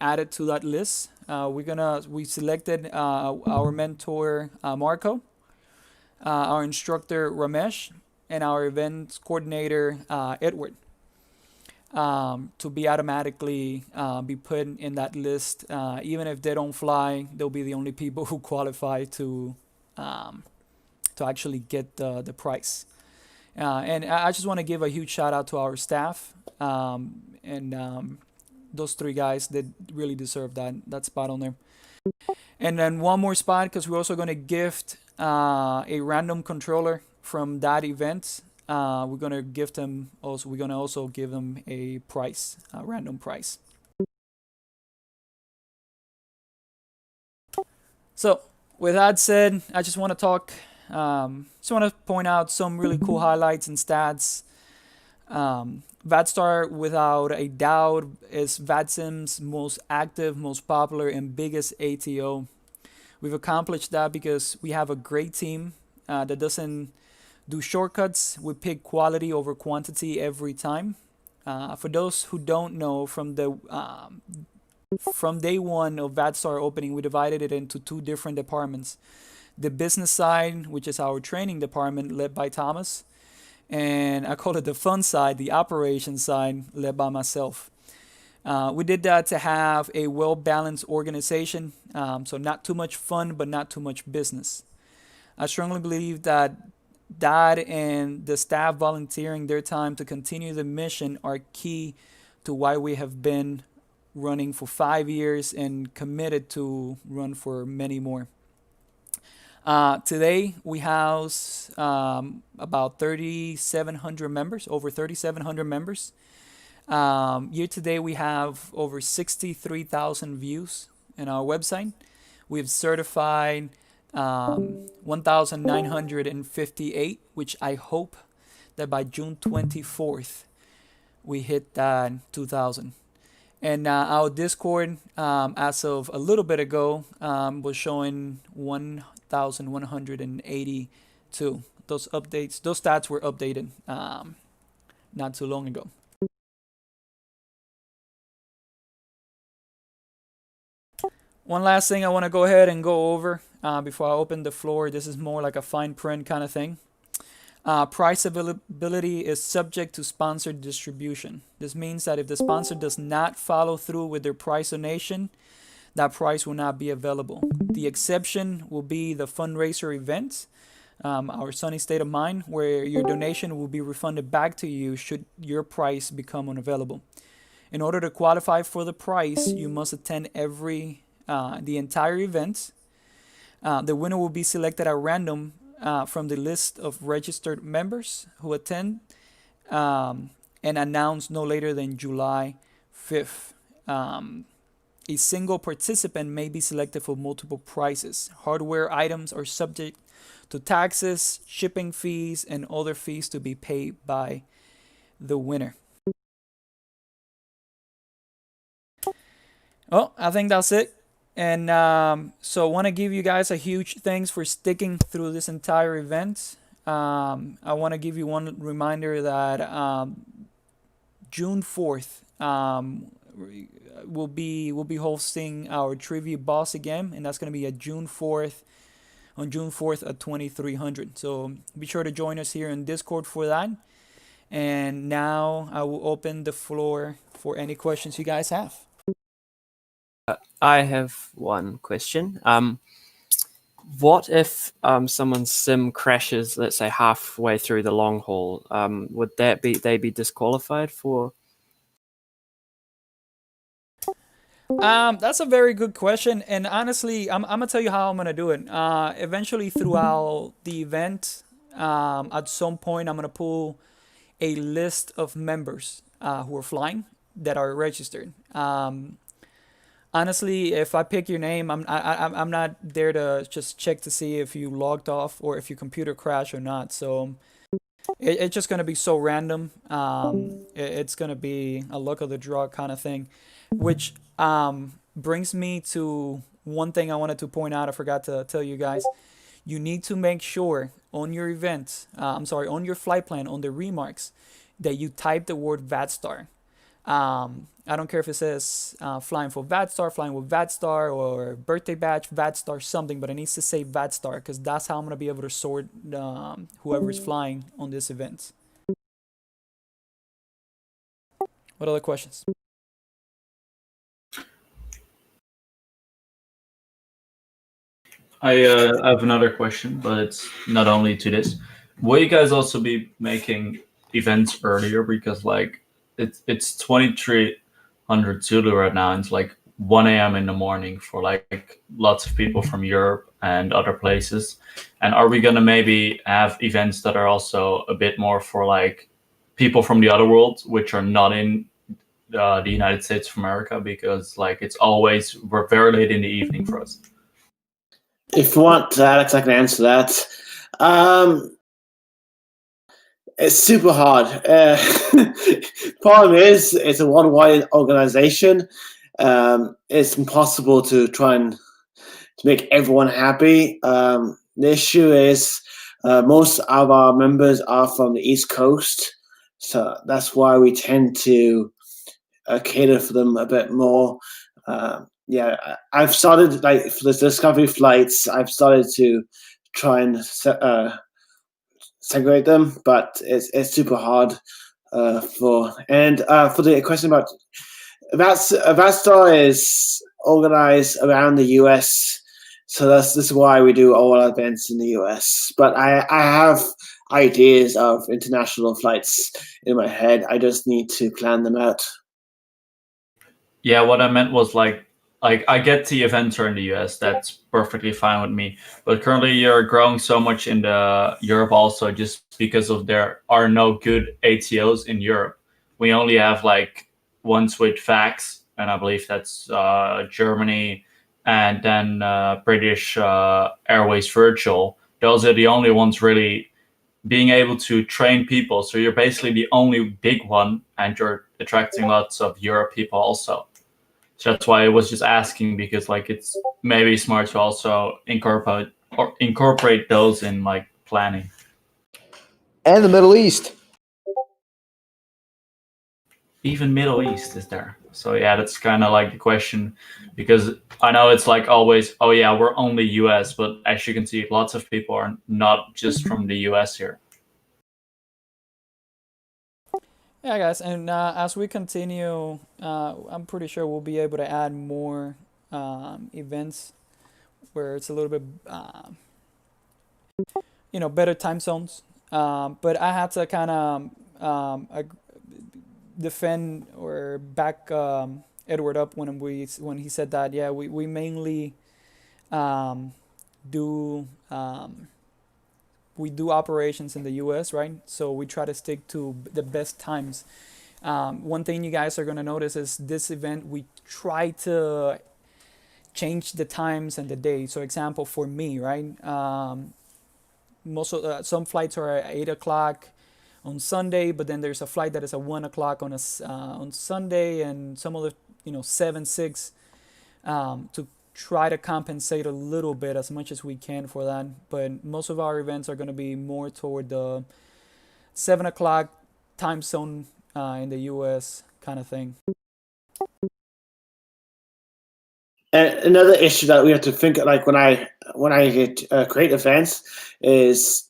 added to that list. We selected our mentor Marco, our instructor Ramesh, and our events coordinator Edward, to be automatically be put in that list. Even if they don't fly, they'll be the only people who qualify to actually get the prize. And I just want to give a huge shout out to our staff, and those 3 guys, they really deserve that spot on there. And then one more spot, because we're also going to gift a random controller from that event. We're going to gift them also. We're going to also give them a prize, a random prize. So with that said, I just want to talk. Just want to point out some really cool highlights and stats. VATSTAR, without a doubt, is VATSIM's most active, most popular, and biggest ATO. We've accomplished that because we have a great team that doesn't do shortcuts. We pick quality over quantity every time. For those who don't know, from day one of VATSTAR opening, we divided it into 2 different departments. The business side, which is our training department, led by Thomas, and I call it the fun side, the operations side, led by myself. We did that to have a well-balanced organization, so not too much fun, but not too much business. I strongly believe that and the staff volunteering their time to continue the mission are key to why we have been running for 5 years and committed to run for many more. Today we house about 3,700 members, over 3,700 members. Year to date we have over 63,000 views in our website. We've certified 1,958, which I hope that by June 24th we hit that 2,000. And our Discord, as of a little bit ago, was showing 1,182. Those stats were updated not too long ago. One last thing I want to go ahead and go over before I open the floor. This is more like a fine print kind of thing. Price availability is subject to sponsored distribution. This means that if the sponsor does not follow through with their price donation, that price will not be available. The exception will be the fundraiser event, our Sunny State of Mind, where your donation will be refunded back to you should your price become unavailable. In order to qualify for the price, you must attend the entire event. The winner will be selected at random from the list of registered members who attend, and announced no later than July 5th. A single participant may be selected for multiple prizes. Hardware items are subject to taxes, shipping fees, and other fees to be paid by the winner. Well, I think that's it. And so I want to give you guys a huge thanks for sticking through this entire event. I want to give you one reminder that June 4th, we'll be hosting our trivia boss again, and that's gonna be at June 4th. On June 4th at 2300. So be sure to join us here in Discord for that. And now I will open the floor for any questions you guys have. I have one question. What if someone's sim crashes, let's say halfway through the long haul? Would they be disqualified for? That's a very good question, and honestly, I'm gonna tell you how I'm gonna do it. Eventually, throughout the event, at some point, I'm gonna pull a list of members who are flying that are registered. Honestly, if I pick your name, I'm not there to just check to see if you logged off or if your computer crashed or not. So it's just gonna be so random. It's gonna be a luck of the draw kind of thing, which brings me to one thing I wanted to point out. I forgot to tell you guys. You need to make sure on your event, on your flight plan, on the remarks, that you type the word VATSTAR. I don't care if it says flying for VATSTAR, flying with VATSTAR, or birthday badge, VATSTAR, something, but it needs to say VATSTAR because that's how I'm going to be able to sort whoever's flying on this event. What other questions? I have another question, but it's not only to this. Will you guys also be making events earlier? Because like it's 2300 Zulu right now, and it's like 1 a.m. in the morning for like lots of people from Europe and other places. And are we gonna maybe have events that are also a bit more for like people from the other world, which are not in the United States of America? Because like we're very late in the evening for us. If you want, Alex, I can answer that. It's super hard. Problem is, it's a worldwide organization. It's impossible to try and to make everyone happy. The issue is most of our members are from the East Coast, so that's why we tend to cater for them a bit more. Yeah, I've started, like, for the Discovery flights, I've started to try and segregate them, but it's super hard for the question about VATSTAR is organized around the US, so this is why we do all our events in the US. But I have ideas of international flights in my head. I just need to plan them out. Yeah, what I meant was like I get the events are in the US. That's perfectly fine with me. But currently, you're growing so much in Europe also, just because of there are no good ATOs in Europe. We only have like ones with FAX, and I believe that's Germany, and then British Airways Virtual. Those are the only ones really being able to train people. So you're basically the only big one, and you're attracting lots of Europe people also. So that's why I was just asking, because like it's maybe smart to also incorporate those in like planning. And the Middle East. Even Middle East is there. So yeah, that's kind of like the question, because I know it's like always, oh yeah, we're only US, but as you can see, lots of people are not just from the US here. Yeah, guys, and as we continue, I'm pretty sure we'll be able to add more events where it's a little bit, better time zones. But I had to kind of defend or back Edward up when he said that. Yeah, we mainly do. We do operations in the US, right? So we try to stick to the best times. One thing you guys are going to notice is this event, we try to change the times and the day. So example for me, right? Some flights are at 8 o'clock on Sunday, but then there's a flight that is at 1 o'clock on Sunday, and some other, 7, 6, to try to compensate a little bit as much as we can for that. But most of our events are going to be more toward the 7 o'clock time zone in the US kind of thing. And another issue that we have to think, like when I create events, is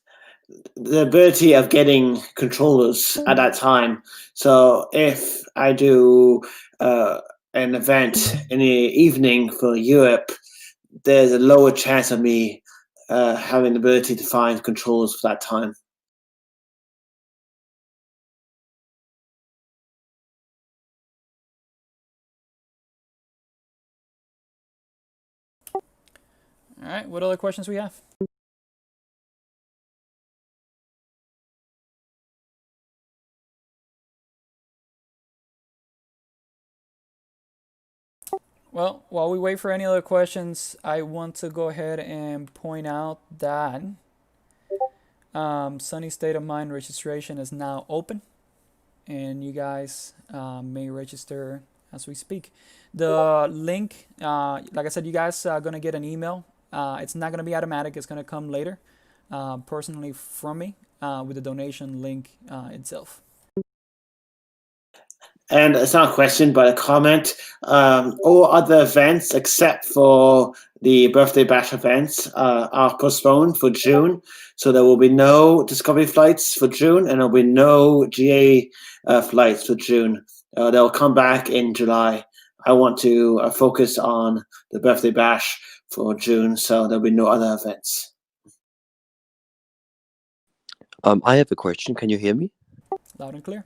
the ability of getting controllers at that time. So if I do an event in the evening for Europe, there's a lower chance of me having the ability to find controllers for that time. All right, what other questions we have? Well, while we wait for any other questions, I want to go ahead and point out that Sunny State of Mind registration is now open, and you guys may register as we speak. The link, like I said, you guys are going to get an email. It's not going to be automatic. It's going to come later, personally from me, with the donation link itself. And it's not a question, but a comment. All other events except for the birthday bash events are postponed for June. So there will be no Discovery flights for June, and there will be no GA flights for June. They'll come back in July. I want to focus on the birthday bash for June, so there'll be no other events. I have a question. Can you hear me? Loud and clear.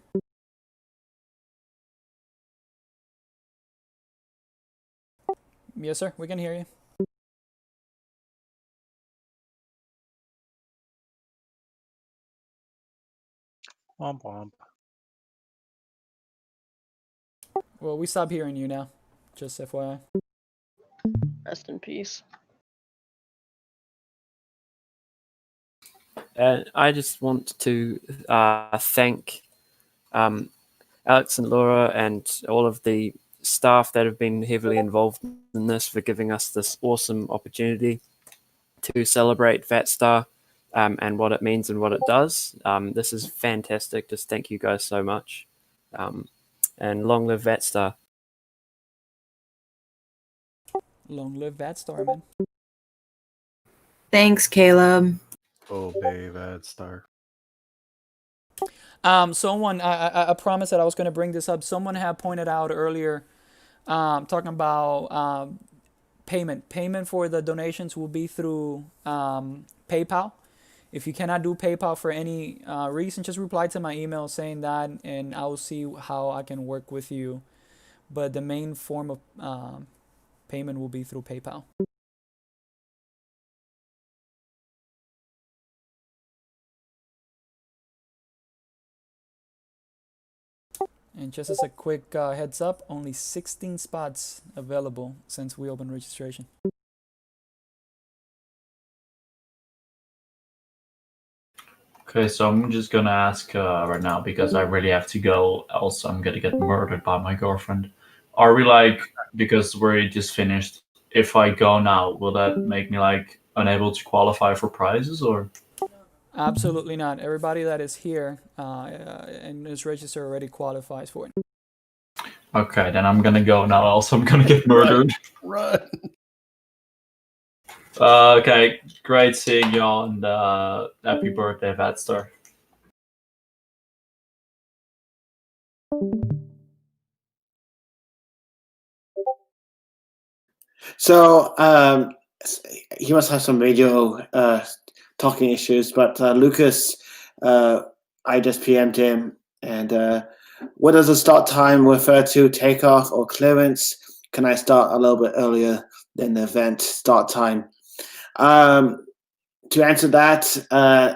Yes, sir. We can hear you. Womp womp. Well, we stopped hearing you now. Just FYI. Rest in peace. I just want to thank Alex and Laura and all of the staff that have been heavily involved in this for giving us this awesome opportunity to celebrate VATSTAR and what it means and what it does. This is fantastic. Just thank you guys so much. And long live VATSTAR. Long live VATSTAR, man. Thanks, Caleb. Obey VATSTAR. Someone, I promised that I was going to bring this up. Someone had pointed out earlier, talking about payment. Payment for the donations will be through PayPal. If you cannot do PayPal for any reason, just reply to my email saying that, and I will see how I can work with you. But the main form of payment will be through PayPal. And just as a quick heads up, only 16 spots available since we opened registration. Okay, so I'm just gonna ask right now because I really have to go, else I'm gonna get murdered by my girlfriend. Are we like, because we just finished, if I go now, will that make me like unable to qualify for prizes or? Absolutely not. Everybody that is here and is registered already qualifies for it. Okay, then I'm gonna go now, else I'm gonna get murdered. Run. Okay, great seeing y'all, and happy birthday, VATSTAR. So he must have some radio talking issues, but Lucas, I just PM'd him, and what does the start time refer to, takeoff or clearance? Can I start a little bit earlier than the event start time? To answer that,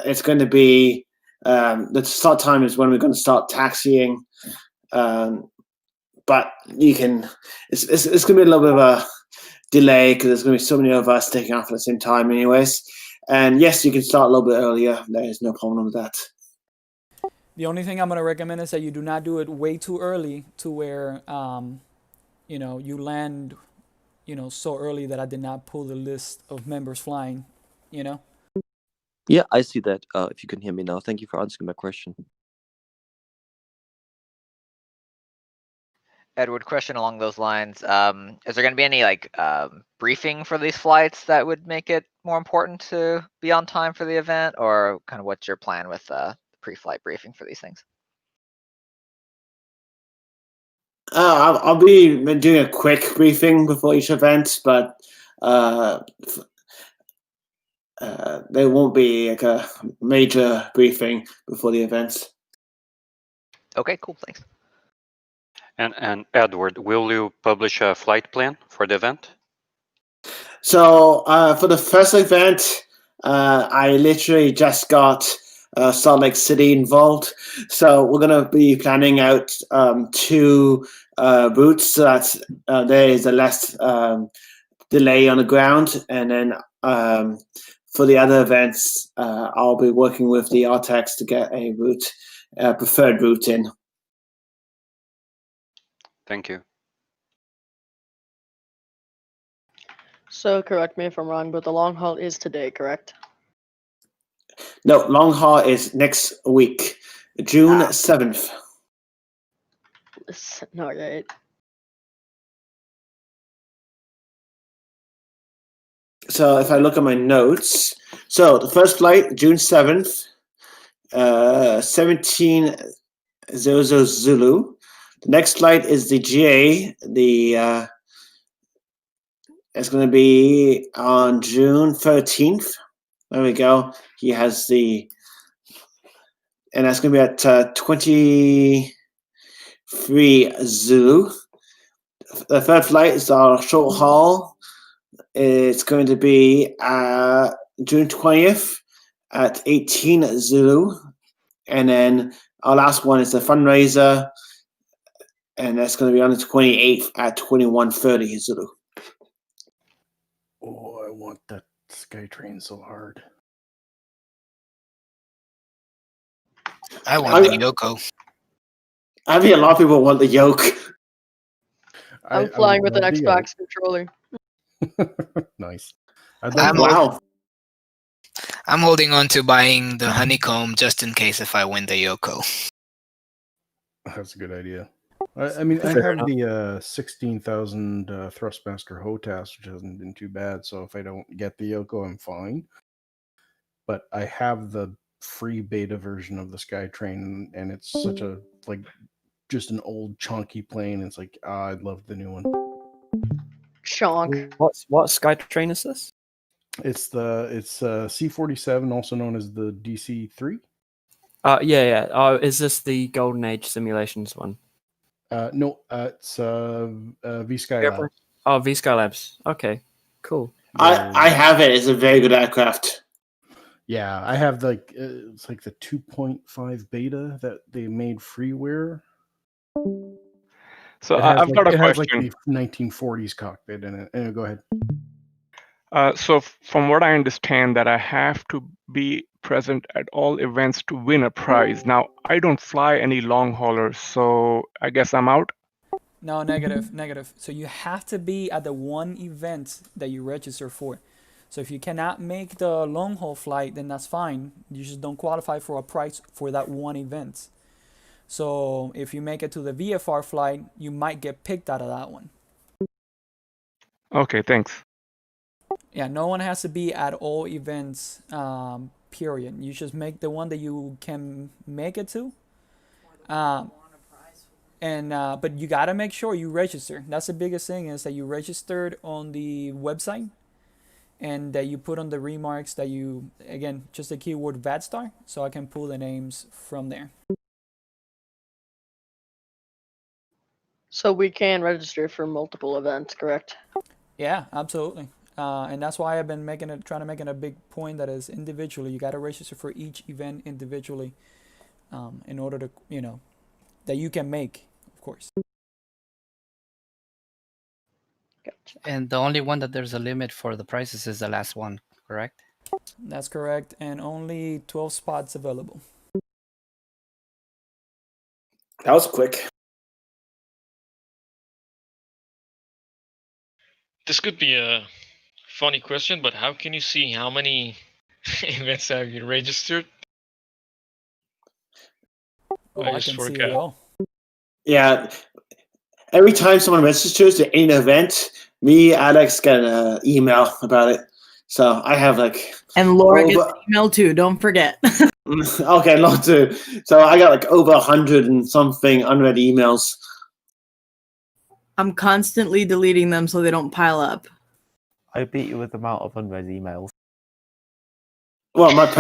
it's going to be the start time is when we're going to start taxiing, but you can. It's going to be a little bit of a delay because there's going to be so many of us taking off at the same time, anyways. And yes, you can start a little bit earlier. There is no problem with that. The only thing I'm going to recommend is that you do not do it way too early to where you know, you land, you know, so early that I did not pull the list of members flying, you know? Yeah, I see that. If you can hear me now, thank you for answering my question. Edward, question along those lines. Is there going to be any like briefing for these flights that would make it more important to be on time for the event, or kind of what's your plan with pre-flight briefing for these things? I'll be doing a quick briefing before each event, but there won't be like a major briefing before the events. Okay, cool, thanks. And Edward, will you publish a flight plan for the event? So for the first event, I literally just got Salt Lake City involved. So we're going to be planning out 2 routes so that there is a less delay on the ground. And then for the other events, I'll be working with the Artex to get a route, preferred route in. Thank you. So correct me if I'm wrong, but the long haul is today, correct? No, long haul is next week, June 7th. Not right. So if I look at my notes, so the first flight, June 7th, 1700 Zulu. The next flight is the GA. It's going to be on June 13th. There we go. He has and that's going to be at 23 Zulu. The third flight is our short haul. It's going to be June 20th at 18 Zulu. And then our last one is the fundraiser. And that's going to be on the 28th at 21:30 Zulu. Oh, I want that SkyTrain so hard. I want the Yoko. I think a lot of people want the yoke. I'm flying with an Xbox controller. Nice. Wow. I'm holding on to buying the honeycomb just in case if I win the Yoko. That's a good idea. I mean, I have the 16,000 Thrustmaster HOTAS, which hasn't been too bad. So if I don't get the Yoko, I'm fine. But I have the free beta version of the SkyTrain, and it's such a just an old chunky plane. It's like I'd love the new one. Chonk. What SkyTrain is this? It's C-47, also known as the DC-3. Yeah. Is this the Golden Age Simulations one? No, it's V-Sky Labs. Oh, V-Sky Labs. Okay, cool. I have it. It's a very good aircraft. Yeah, I have it's like the 2.5 beta that they made freeware. So I've got a question. It has question. like the 1940s cockpit in it. Go ahead. So from what I understand, that I have to be present at all events to win a prize. Now, I don't fly any long haulers, so I guess I'm out. No, negative. So you have to be at the one event that you register for. So if you cannot make the long haul flight, then that's fine. You just don't qualify for a prize for that one event. So if you make it to the VFR flight, you might get picked out of that one. Okay, thanks. Yeah, no one has to be at all events, period. You just make the one that you can make it to. But you gotta make sure you register. That's the biggest thing, is that you registered on the website and that you put on the remarks that you, again, just the keyword VATSTAR, so I can pull the names from there. So we can register for multiple events, correct? Yeah, absolutely. And that's why I've been trying to make it a big point that is individually. You got to register for each event individually, in order to, that you can make, of course. Gotcha. And the only one that there's a limit for the prices is the last one, correct? That's correct, and only 12 spots available. That was quick. This could be a funny question, but how can you see how many events have you registered? Oh, I can see it all. Yeah, every time someone registers to any event, me, Alex, get an email about it. So I have like And Laura over- gets an email too. Don't forget. okay, lot too. So I got like over 100 and something unread emails. I'm constantly deleting them so they don't pile up. I beat you with the amount of unread emails. Well, I've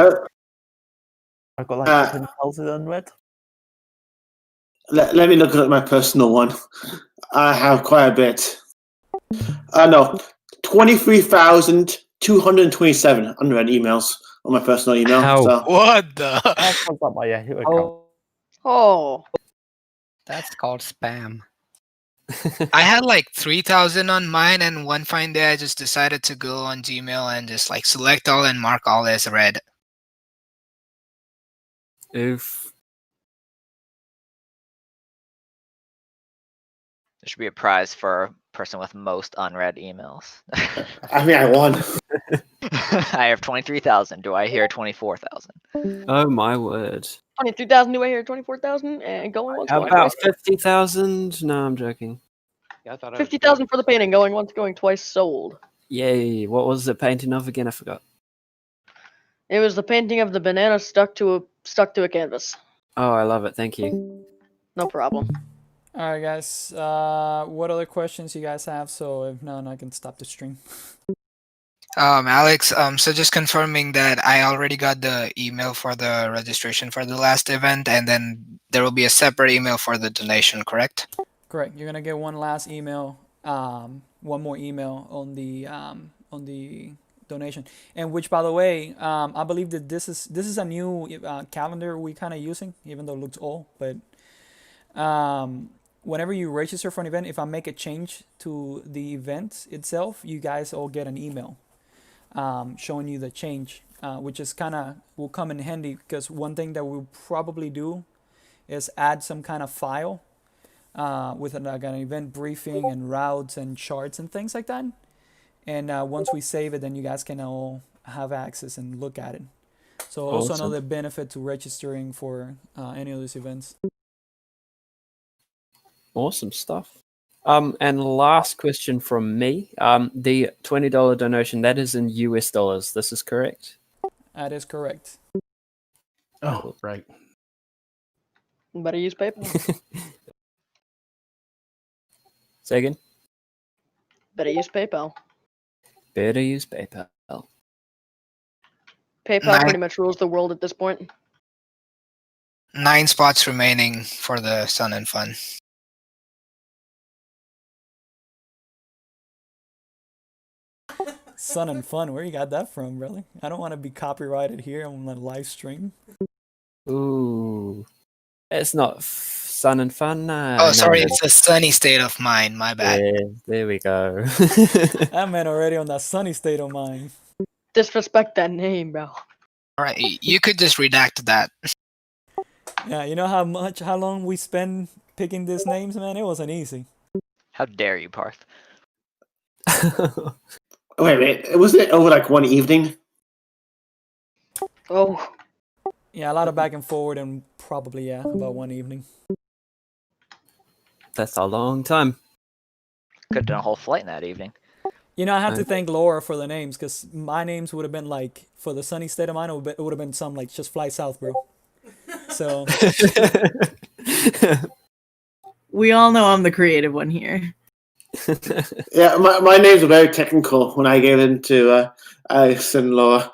got like 10,000 unread. Let me look at my personal one. I have quite a bit. No, 23,227 unread emails on my personal email. How? So. What the? That's not my Yahoo account. Oh. That's called spam. I had like 3,000 on mine, and one fine day I just decided to go on Gmail and just like select all and mark all as read. Oof. There should be a prize for person with most unread emails. I mean, I won. I have 23,000. Do I hear 24,000? Oh my word. 23,000 do I hear? 24,000 and going once. How Going about twice. 50,000? No, I'm joking. Yeah, I thought 50,000 for the painting. Going once, going twice. Sold. Yay. What was the painting of again? I forgot. It was the painting of the banana stuck to a canvas. Oh, I love it. Thank you. No problem. All right, guys. What other questions you guys have? So if none, I can stop the stream. Alex, so just confirming that I already got the email for the registration for the last event, and then there will be a separate email for the donation, correct? Correct. You're gonna get one last email, one more email on the donation, and which, by the way, I believe that this is a new calendar we kind of using, even though it looks old. But whenever you register for an event, if I make a change to the event itself, you guys all get an email showing you the change, which is will come in handy, because one thing that we'll probably do is add some kind of file with like an event briefing and routes and charts and things like that. And once we save it, then you guys can all have access and look at it. So also Awesome. another benefit to registering for any of these events. Awesome stuff. And last question from me. The $20 donation, that is in US dollars. This is correct? That is correct. Oh, right. Better use PayPal. Say again? Better use PayPal. Better use PayPal. PayPal pretty much rules the world at this point. 9 spots remaining for the Sun and Fun. Sun and Fun, where you got that from, really? I don't want to be copyrighted here on the live stream. Ooh. It's not Sun and Fun. Oh, sorry, it's a sunny state of mind. My bad. Yeah, there we go. That man already on that sunny state of mind. Disrespect that name, bro. All right, you could just redact that. Yeah, you know how long we spend picking these names, man? It wasn't easy. How dare you, Parth? Wait. Wasn't it over like one evening? Oh. Yeah, a lot of back and forward, and probably, yeah, about one evening. That's a long time. Could have done a whole flight in that evening. You know, I have to thank Laura for the names, because my names would have been like, for the sunny state of mind, it would have been some like, just fly south, bro. So. We all know I'm the creative one here. Yeah, my names are very technical when I gave in to Alex and Laura.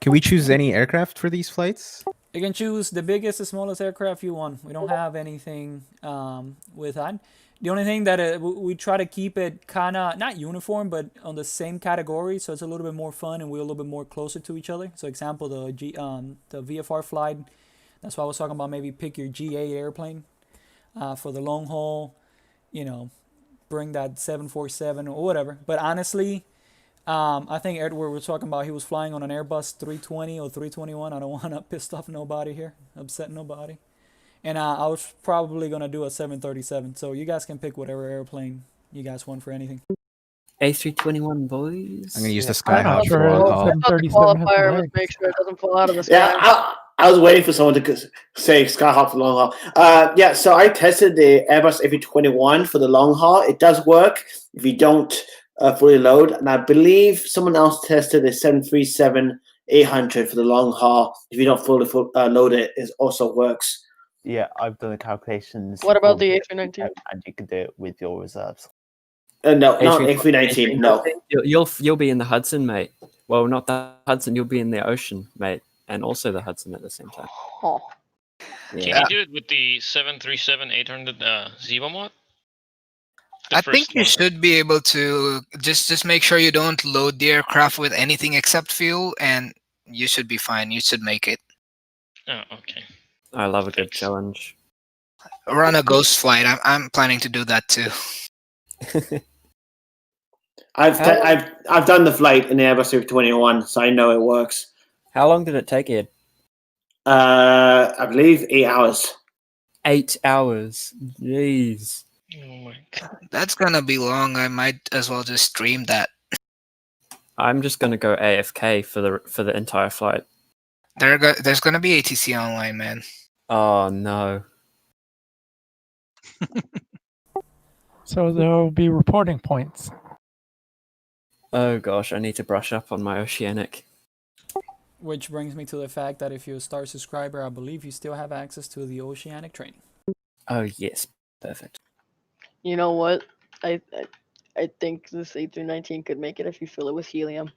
Can we choose any aircraft for these flights? You can choose the biggest, the smallest aircraft you want. We don't have anything with that. The only thing that we try to keep it kind of, not uniform, but on the same category, so it's a little bit more fun and we're a little bit more closer to each other. So example, the VFR flight, that's why I was talking about maybe pick your GA airplane. For the long haul, you know, bring that 747 or whatever. But honestly, I think Edward was talking about he was flying on an Airbus 320 or 321. I don't want to piss off nobody here, upset nobody. And I was probably going to do a 737. So you guys can pick whatever airplane you guys want for anything. A321 boys. I'm going to use the I'm not Skyhawk sure. for long haul. I thought the qualifier was make sure it doesn't fall out of the sky. Yeah, I was waiting for someone to say Skyhawk for long haul. Yeah, so I tested the Airbus A321 for the long haul. It does work if you don't fully load, and I believe someone else tested the 737-800 for the long haul. If you don't fully load it, it also works. Yeah, I've done the calculations. What about for the A319? And you can do it with your reserves. No, not A319. No. You'll be in the Hudson, mate. Well, not the Hudson. You'll be in the ocean, mate, and also the Hudson at the same time. Oh. Can you do it with the 737-800 Ziva mod? I think you should be able to just make sure you don't load the aircraft with anything except fuel, and you should be fine. You should make it. Oh, okay. I love a good challenge. Run a ghost flight. I'm planning to do that too. I've done the flight in the Airbus A321, so I know it works. How long did it take, Ed? I believe 8 hours. 8 hours. Jeez. Oh my god. That's gonna be long. I might as well just stream that. I'm just gonna go AFK for the entire flight. There's gonna be ATC online, man. Oh no. So there will be reporting points. Oh gosh, I need to brush up on my Oceanic. Which brings me to the fact that if you're a Star subscriber, I believe you still have access to the Oceanic training. Oh yes, perfect. You know what? I think this A319 could make it if you fill it with helium.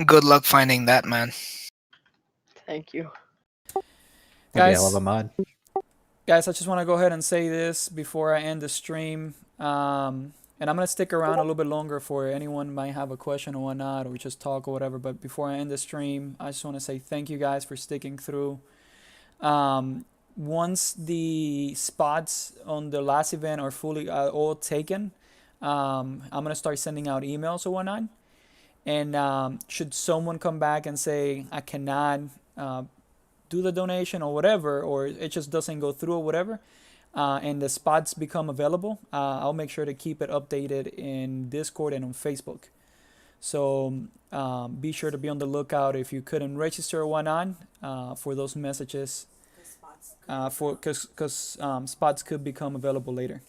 Good luck finding that, man. Thank you. Guys, I love a mod. Guys, I just want to go ahead and say this before I end the stream. And I'm going to stick around a little bit longer for anyone might have a question or whatnot, or just talk or whatever. But before I end the stream, I just want to say thank you guys for sticking through. Once the spots on the last event are fully all taken, I'm going to start sending out emails or whatnot. And should someone come back and say, I cannot do the donation or whatever, or it just doesn't go through or whatever, and the spots become available, I'll make sure to keep it updated in Discord and on Facebook. So be sure to be on the lookout if you couldn't register or whatnot for those messages, because spots could become available later.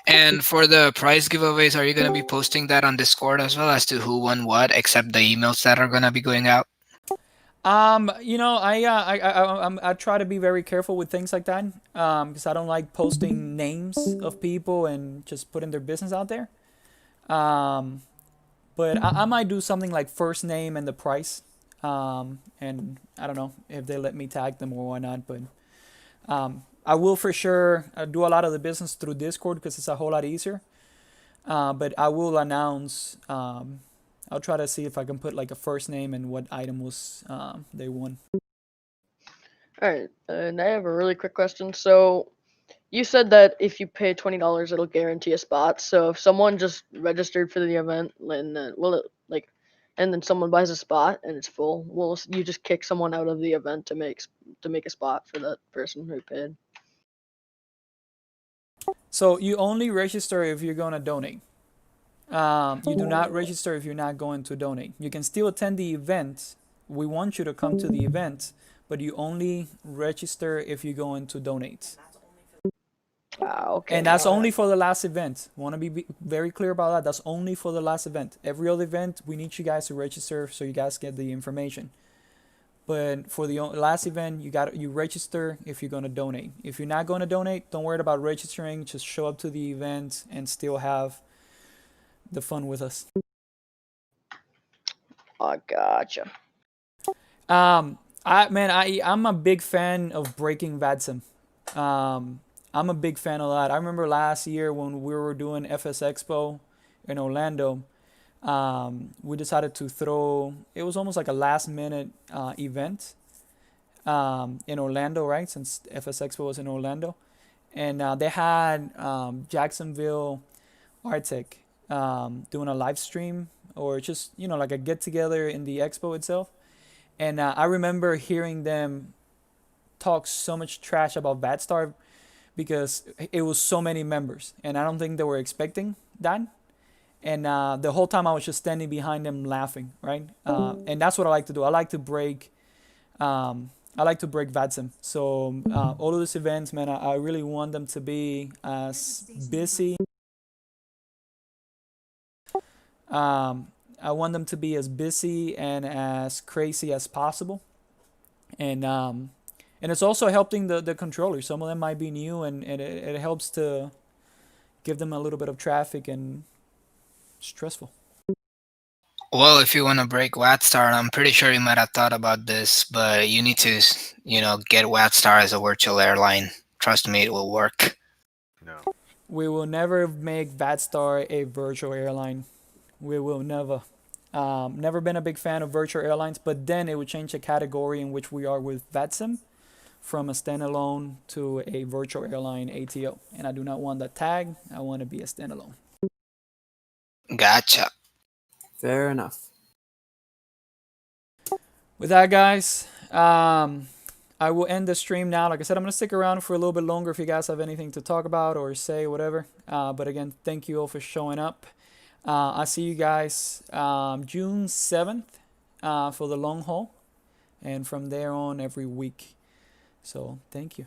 And for the prize giveaways, are you going to be posting that on Discord as well as to who won what, except the emails that are going to be going out? You know, I try to be very careful with things like that, because I don't like posting names of people and just putting their business out there. But I might do something like first name and the price, and I don't know if they let me tag them or whatnot, but I will for sure do a lot of the business through Discord because it's a whole lot easier. But I will announce. I'll try to see if I can put like a first name and what item was they won. All right, and I have a really quick question. So, you said that if you pay $20, it'll guarantee a spot. So, if someone just registered for the event, and and then someone buys a spot and it's full, will you just kick someone out of the event to make a spot for that person who paid? So you only register if you're gonna donate. You do not register if you're not going to donate. You can still attend the event. We want you to come to the event, but you only register if you're going to donate. Okay. And that's only for the last event. Want to be very clear about that. That's only for the last event. Every other event, we need you guys to register so you guys get the information. But for the last event, you register if you're going to donate. If you're not going to donate, don't worry about registering. Just show up to the event and still have the fun with us. I gotcha. I'm a big fan of breaking VADSIM. I'm a big fan of that. I remember last year when we were doing FS Expo in Orlando, we decided to throw, it was almost like a last minute event in Orlando, right? Since FS Expo was in Orlando. And they had Jacksonville Arctic doing a live stream or just, like a get together in the expo itself. And I remember hearing them talk so much trash about VADStar because it was so many members, and I don't think they were expecting that. and the whole time I was just standing behind them laughing, right? And that's what I like to do. I like to break VATSIM. So all of these events, man, I really want them to be as busy. I want them to be as busy and as crazy as possible. And it's also helping the controllers. Some of them might be new, and it helps to give them a little bit of traffic and stressful. Well, if you want to break WATSTAR, I'm pretty sure you might have thought about this, but you need to, get WATSTAR as a virtual airline. Trust me, it will work. No. We will never make VATSTAR a virtual airline. We will never. Never been a big fan of virtual airlines, but then it would change the category in which we are with VATSIM from a standalone to a virtual airline ATO. And I do not want that tag. I want to be a standalone. Gotcha. Fair enough. With that, guys, I will end the stream now. Like I said, I'm going to stick around for a little bit longer if you guys have anything to talk about or say, whatever. But again, thank you all for showing up. I'll see you guys June 7th for the long haul, and from there on every week. So thank you.